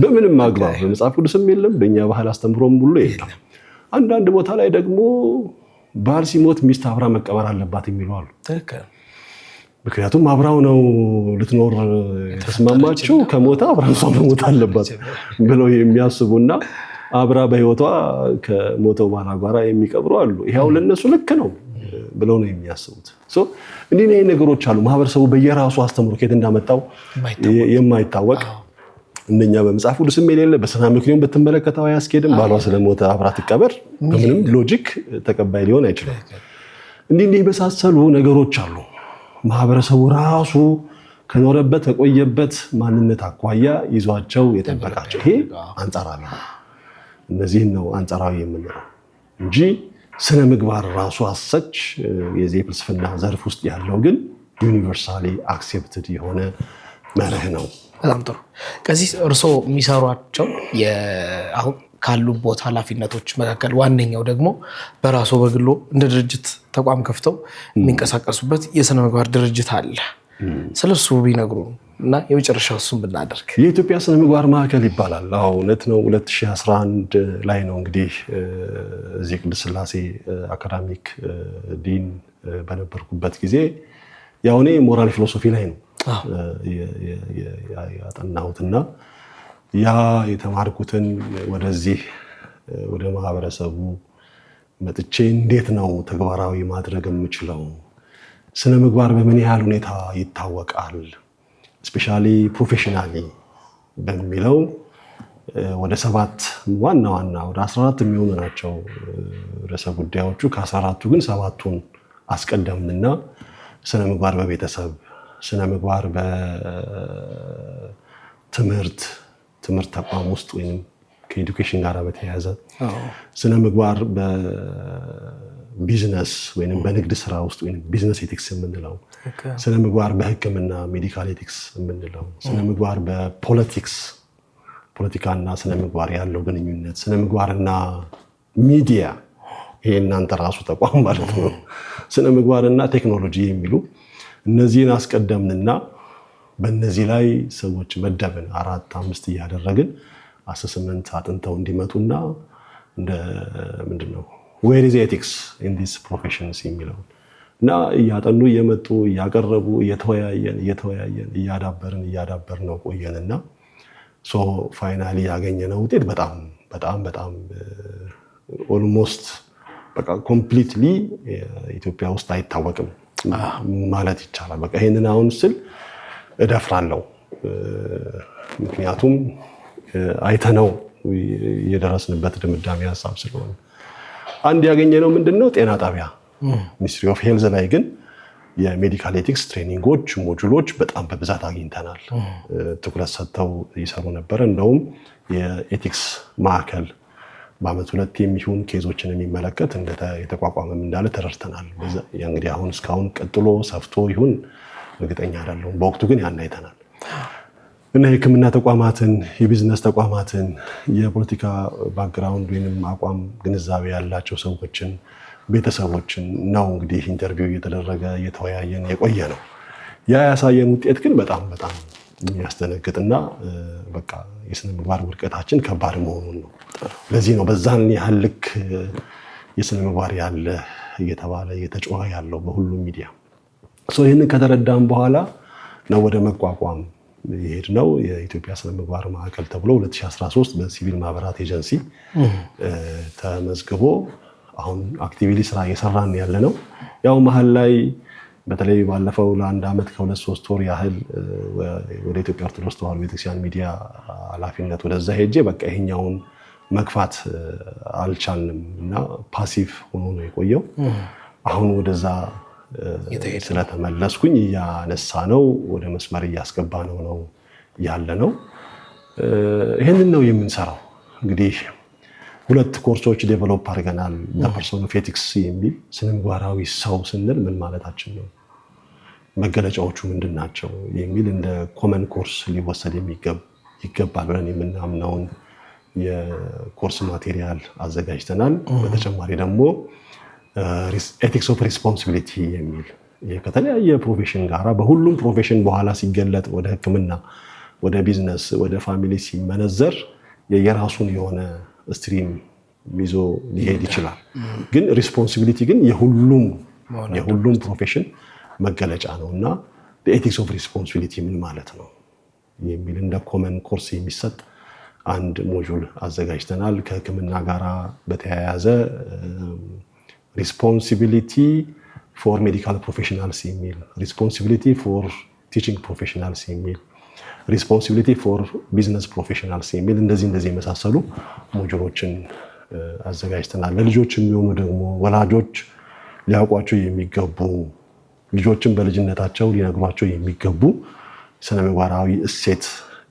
በምንም አግባብ በመጽሐፍ ቅዱስም የለም፣ በእኛ ባህል አስተምሮም ሁሉ የለም። አንዳንድ ቦታ ላይ ደግሞ ባል ሲሞት ሚስት አብራ መቀበር አለባት የሚሉ አሉ። ምክንያቱም አብራው ነው ልትኖር ተስማማችሁ፣ ከሞታ አብራ እሷ መሞት አለባት ብለው የሚያስቡና አብራ በህይወቷ ከሞተው ባላ ጋራ የሚቀብሩ አሉ። ይሄው ለነሱ ልክ ነው ብለው ነው የሚያስቡት። እንዲህ ነው ነገሮች አሉ። ማህበረሰቡ በየራሱ አስተምሮ ከየት እንዳመጣው የማይታወቅ እነኛ በመጽሐፍ ቅዱስም የሌለ በስነ ምግባር በተመለከተው አያስኬድም። ባሏ ስለሞተ አብራ ትቀበር በምንም ሎጂክ ተቀባይ ሊሆን አይችልም። እንዲህ የመሳሰሉ ነገሮች አሉ። ማህበረሰቡ ራሱ ከኖረበት ከቆየበት ማንነት አኳያ ይዟቸው የጠበቃቸው ይሄ አንጻራዊ ነው። እነዚህን ነው አንጻራዊ የምንለው እንጂ ስነ ምግባር ራሱ አሰች የዚህ ፍልስፍና ዘርፍ ውስጥ ያለው ግን ዩኒቨርሳሊ አክሴፕትድ የሆነ መርህ ነው። በጣም ጥሩ። ከዚህ እርስዎ የሚሰሯቸው አሁን ካሉ ቦታ ኃላፊነቶች መካከል ዋነኛው ደግሞ በራስዎ በግሎ እንደ ድርጅት ተቋም ከፍተው የሚንቀሳቀሱበት የስነ ምግባር ድርጅት አለ። ስለሱ ቢነግሩ እና የመጨረሻው እሱን ብናደርግ። የኢትዮጵያ ስነ ምግባር ማዕከል ይባላል። እውነት ነው። 2011 ላይ ነው እንግዲህ እዚህ ቅድስት ሥላሴ አካዳሚክ ዲን በነበርኩበት ጊዜ ያው እኔ ሞራል ፊሎሶፊ ላይ ነው ያጠናሁትና ያ የተማርኩትን ወደዚህ ወደ ማህበረሰቡ መጥቼ እንዴት ነው ተግባራዊ ማድረግ የምችለው? ስነ ምግባር በምን ያህል ሁኔታ ይታወቃል? ስፔሻሊ ፕሮፌሽናሊ በሚለው ወደ 7 ዋና ወደ 14 የሚሆኑ ናቸው ርዕሰ ጉዳዮቹ። ከ14ቱ ግን 7ቱን አስቀደምንና ስነ ምግባር በቤተሰብ፣ ስነ ምግባር በትምህርት ተቋም ውስጥ ወይም ከኤዱኬሽን ጋር በተያያዘ፣ ስነ ምግባር በቢዝነስ ወይም በንግድ ስራ ውስጥ ወይም ቢዝነስ ኤቲክስ የምንለው፣ ስነ ምግባር በሕክምና ሜዲካል ኤቲክስ የምንለው፣ ስነ ምግባር በፖለቲክስ ፖለቲካና ስነ ምግባር ያለው ግንኙነት፣ ስነ ምግባርና ሚዲያ ይሄ እናንተ ራሱ ተቋም ማለት ነው፣ ስነ ምግባርና ቴክኖሎጂ የሚሉ እነዚህን አስቀደምንና በእነዚህ ላይ ሰዎች መደብን 4-5 እያደረግን አሰስመንት አጥንተው እንዲመጡና እንደ ምንድነው where is ethics in these professions የሚለው እና እያጠኑ እየመጡ እያቀረቡ እየተወያየን እያዳበር ነው ቆየንና ፋይናሊ ያገኘነው ውጤት በጣም በጣም ኦልሞስት በቃ ኮምፕሊትሊ ኢትዮጵያ ውስጥ አይታወቅም ማለት ይቻላል። በቃ ይሄንን አሁን ስል እደፍራለሁ። ምክንያቱም አይተነው የደረስንበት ድምዳሜ ሀሳብ ስለሆነ አንድ ያገኘነው ምንድነው ጤና ጣቢያ ሚኒስትሪ ኦፍ ሄልዝ ላይ ግን የሜዲካል ኤቲክስ ትሬኒንጎች ሞጁሎች በጣም በብዛት አግኝተናል። ትኩረት ሰጥተው ይሰሩ ነበር። እንደውም የኤቲክስ ማዕከል በአመት 2 የሚሆን ኬዞችን የሚመለከት የተቋቋመም እንዳለ ተረድተናል። እንግዲህ አሁን እስካሁን ቀጥሎ ሰፍቶ ይሁን እርግጠኛ አይደለሁም። በወቅቱ ግን ያን አይተናል እና የሕክምና ተቋማትን፣ የቢዝነስ ተቋማትን፣ የፖለቲካ ባክግራውንድ ወይንም አቋም ግንዛቤ ያላቸው ሰዎችን፣ ቤተሰቦችን ነው እንግዲህ ኢንተርቪው እየተደረገ እየተወያየን የቆየ ነው። ያ ያሳየን ውጤት ግን በጣም በጣም የሚያስደነግጥና በቃ የስነ ምግባር ውድቀታችን ከባድ መሆኑን ነው። ለዚህ ነው በዛን ያህል ልክ የስነ ምግባር ያለ እየተባለ እየተጮኸ ያለው በሁሉም ሚዲያ። ይህንን ከተረዳም በኋላ ነው ወደ መቋቋም የሄድነው። የኢትዮጵያ ስነ ምግባር ማዕከል ተብሎ 2013 በሲቪል ማህበራት ኤጀንሲ ተመዝግቦ አሁን አክቲቪሊ ስራ እየሰራን ያለ ነው። ያው መሀል ላይ በተለይ ባለፈው ለ1 ዓመት ከ2-3 ወር ያህል ወደ ኢትዮጵያ ኦርቶዶክስ ተዋሕዶ ቤተክርስቲያን ሚዲያ ኃላፊነት ወደዛ ሄጄ በቃ ይሄኛውን መግፋት አልቻልንም እና ፓሲቭ ሆኖ ነው የቆየው። አሁን ወደዛ ስለተመለስኩኝ እያነሳ ነው ወደ መስመር እያስገባ ነው ያለ ነው። ይሄንን ነው የምንሰራው። እንግዲህ 2 ኮርሶች ዴቨሎፕ አድርገናል። ፐርሶን ኦፍ ኤቲክስ የሚል ስነ ምግባራዊ ሰው ስንል ምን ማለታችን ነው፣ መገለጫዎቹ ምንድን ናቸው የሚል እንደ ኮመን ኮርስ ሊወሰድ ይገባል ብለን የምናምነውን የኮርስ ማቴሪያል አዘጋጅተናል። በተጨማሪ ደግሞ ኤቲክስ ኦፍ ሪስፖንሲቢሊቲ የሚል ከተለያየ ፕሮፌሽን ጋራ በሁሉም ፕሮፌሽን በኋላ ሲገለጥ ወደ ሕክምና፣ ወደ ቢዝነስ፣ ወደ ፋሚሊ ሲመነዘር የራሱን የሆነ ስትሪም ይዞ ሊሄድ ይችላል። ግን ሪስፖንሲቢሊቲ ግን የሁሉም ፕሮፌሽን መገለጫ ነው እና ኤቲክስ ኦፍ ሪስፖንሲቢሊቲ ምን ማለት ነው የሚል እንደ ኮመን ኮርስ የሚሰጥ አንድ ሞጁል አዘጋጅተናል። ከሕክምና ጋራ በተያያዘ ሪስፖንሲቢሊቲ ፎር ሜዲካል ፕሮፌሽናልስ የሚል፣ ሪስፖንሲቢሊቲ ፎር ቲቺንግ ፕሮፌሽናልስ የሚል፣ ሪስፖንሲቢሊቲ ፎር ቢዝነስ ፕሮፌሽናልስ የሚል እንደዚህ የመሳሰሉ ሞጁሎችን አዘጋጅተናል። ለልጆች የሚሆኑ ደግሞ ወላጆች ሊያውቋቸው የሚገቡ ልጆችን በልጅነታቸው ሊነግሯቸው የሚገቡ ስነ ምግባራዊ እሴት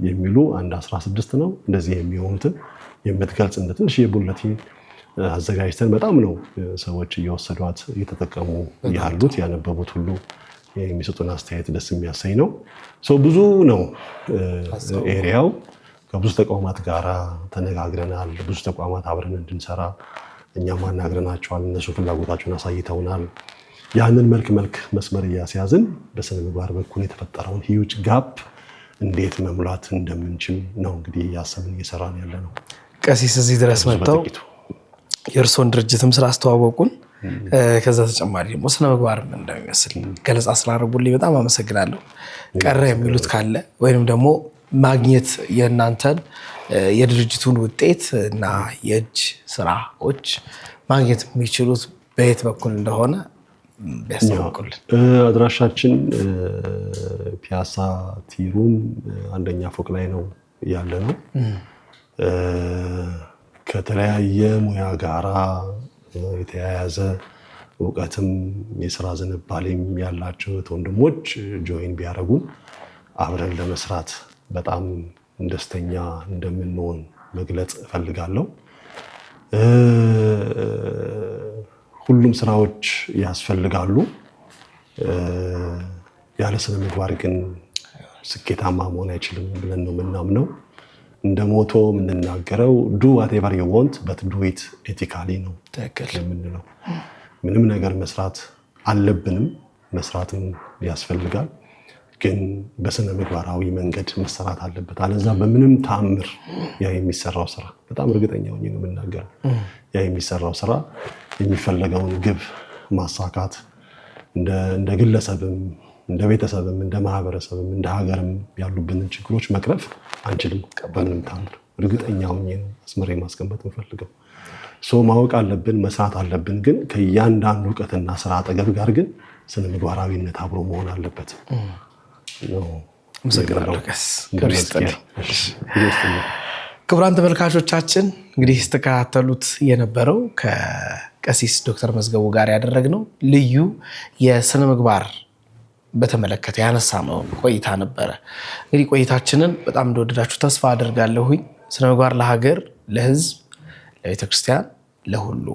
የሚሉ አንድ 16 ነው። እንደዚህ የሚሆኑትን የምትገልጽ እንደ ትንሽ የቡለቲን አዘጋጅተን በጣም ነው ሰዎች እየወሰዷት እየተጠቀሙ ያሉት። ያነበቡት ሁሉ የሚሰጡን አስተያየት ደስ የሚያሰኝ ነው። ብዙ ነው ኤሪያው። ከብዙ ተቋማት ጋራ ተነጋግረናል። ብዙ ተቋማት አብረን እንድንሰራ እኛም አናግረናቸዋል። እነሱ ፍላጎታቸውን አሳይተውናል። ያንን መልክ መስመር እያስያዝን በስነ ምግባር በኩል የተፈጠረውን ሂዩጅ ጋፕ እንዴት መሙላት እንደምንችል ነው እንግዲህ ያሰብን እየሰራን ያለ ነው። ቀሲስ እዚህ ድረስ መጥተው የእርስዎን ድርጅትም ስላስተዋወቁን ከዛ ተጨማሪ ደግሞ ስነ ምግባር ምን እንደሚመስል ገለጻ ስላደረጉልኝ በጣም አመሰግናለሁ። ቀረ የሚሉት ካለ ወይንም ደግሞ ማግኘት የእናንተን የድርጅቱን ውጤት እና የእጅ ስራዎች ማግኘት የሚችሉት በየት በኩል እንደሆነ ቢያስተዋውቁልን። አድራሻችን ፒያሳ ቲሩም 1ኛ ፎቅ ላይ ነው ያለ ነው። ከተለያየ ሙያ ጋራ የተያያዘ እውቀትም የስራ ዝንባሌም ያላቸው ወንድሞች ጆይን ቢያደርጉን አብረን ለመስራት በጣም ደስተኛ እንደምንሆን መግለጽ እፈልጋለሁ። ሁሉም ስራዎች ያስፈልጋሉ። ያለ ስነ ምግባር ግን ስኬታማ መሆን አይችልም ብለን ነው የምናምነው። እንደ ሞቶ የምንናገረው ዱ ዋትኤቨር ዩ ዋንት በት ዱ ኢት ኤቲካሊ ነው የምንለው። ምንም ነገር መስራት አለብንም፣ መስራትም ያስፈልጋል። ግን በስነ ምግባራዊ መንገድ መሰራት አለበት። አለዛ በምንም ተአምር ያ የሚሰራው ስራ በጣም እርግጠኛ ሆኜ ነው የምናገረው፣ ያ የሚሰራው ስራ የሚፈለገውን ግብ ማሳካት እንደ ግለሰብም እንደ ቤተሰብም እንደ ማህበረሰብም እንደ ሀገርም ያሉብንን ችግሮች መቅረፍ አንችልም በምንም ታምር። እርግጠኛ ሆኜ ነው አስመሬ ማስቀመጥ የምፈልገው። ማወቅ አለብን፣ መስራት አለብን። ግን ከእያንዳንዱ እውቀትና ስራ አጠገብ ጋር ግን ስነ ምግባራዊነት አብሮ መሆን አለበት። ክቡራን ተመልካቾቻችን እንግዲህ ስትከታተሉት የነበረው ከቀሲስ ዶክተር መዝገቡ ጋር ያደረግነው ልዩ የስነ ምግባር በተመለከተ ያነሳነው ቆይታ ነበረ። እንግዲህ ቆይታችንን በጣም እንደወደዳችሁ ተስፋ አደርጋለሁኝ። ስነ ምግባር ለሀገር፣ ለህዝብ፣ ለቤተክርስቲያን፣ ለሁሉ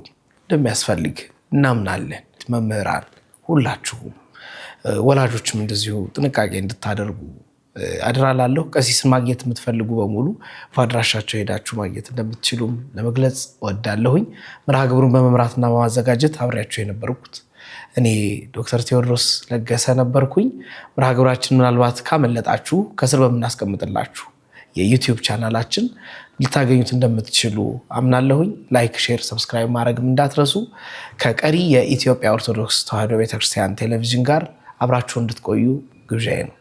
እንደሚያስፈልግ እናምናለን። መምህራን ሁላችሁም፣ ወላጆችም እንደዚሁ ጥንቃቄ እንድታደርጉ አድራላለሁ። ቀሲስን ማግኘት የምትፈልጉ በሙሉ በአድራሻቸው ሄዳችሁ ማግኘት እንደምትችሉም ለመግለጽ ወዳለሁኝ። መርሃ ግብሩን በመምራትና በማዘጋጀት አብሬያችሁ የነበርኩት እኔ ዶክተር ቴዎድሮስ ለገሰ ነበርኩኝ። መርሃ ግብራችን ምናልባት ካመለጣችሁ ከስር በምናስቀምጥላችሁ የዩቲዩብ ቻናላችን ልታገኙት እንደምትችሉ አምናለሁኝ። ላይክ፣ ሼር፣ ሰብስክራይብ ማድረግም እንዳትረሱ። ከቀሪ የኢትዮጵያ ኦርቶዶክስ ተዋሕዶ ቤተክርስቲያን ቴሌቪዥን ጋር አብራችሁ እንድትቆዩ ግብዣዬ ነው።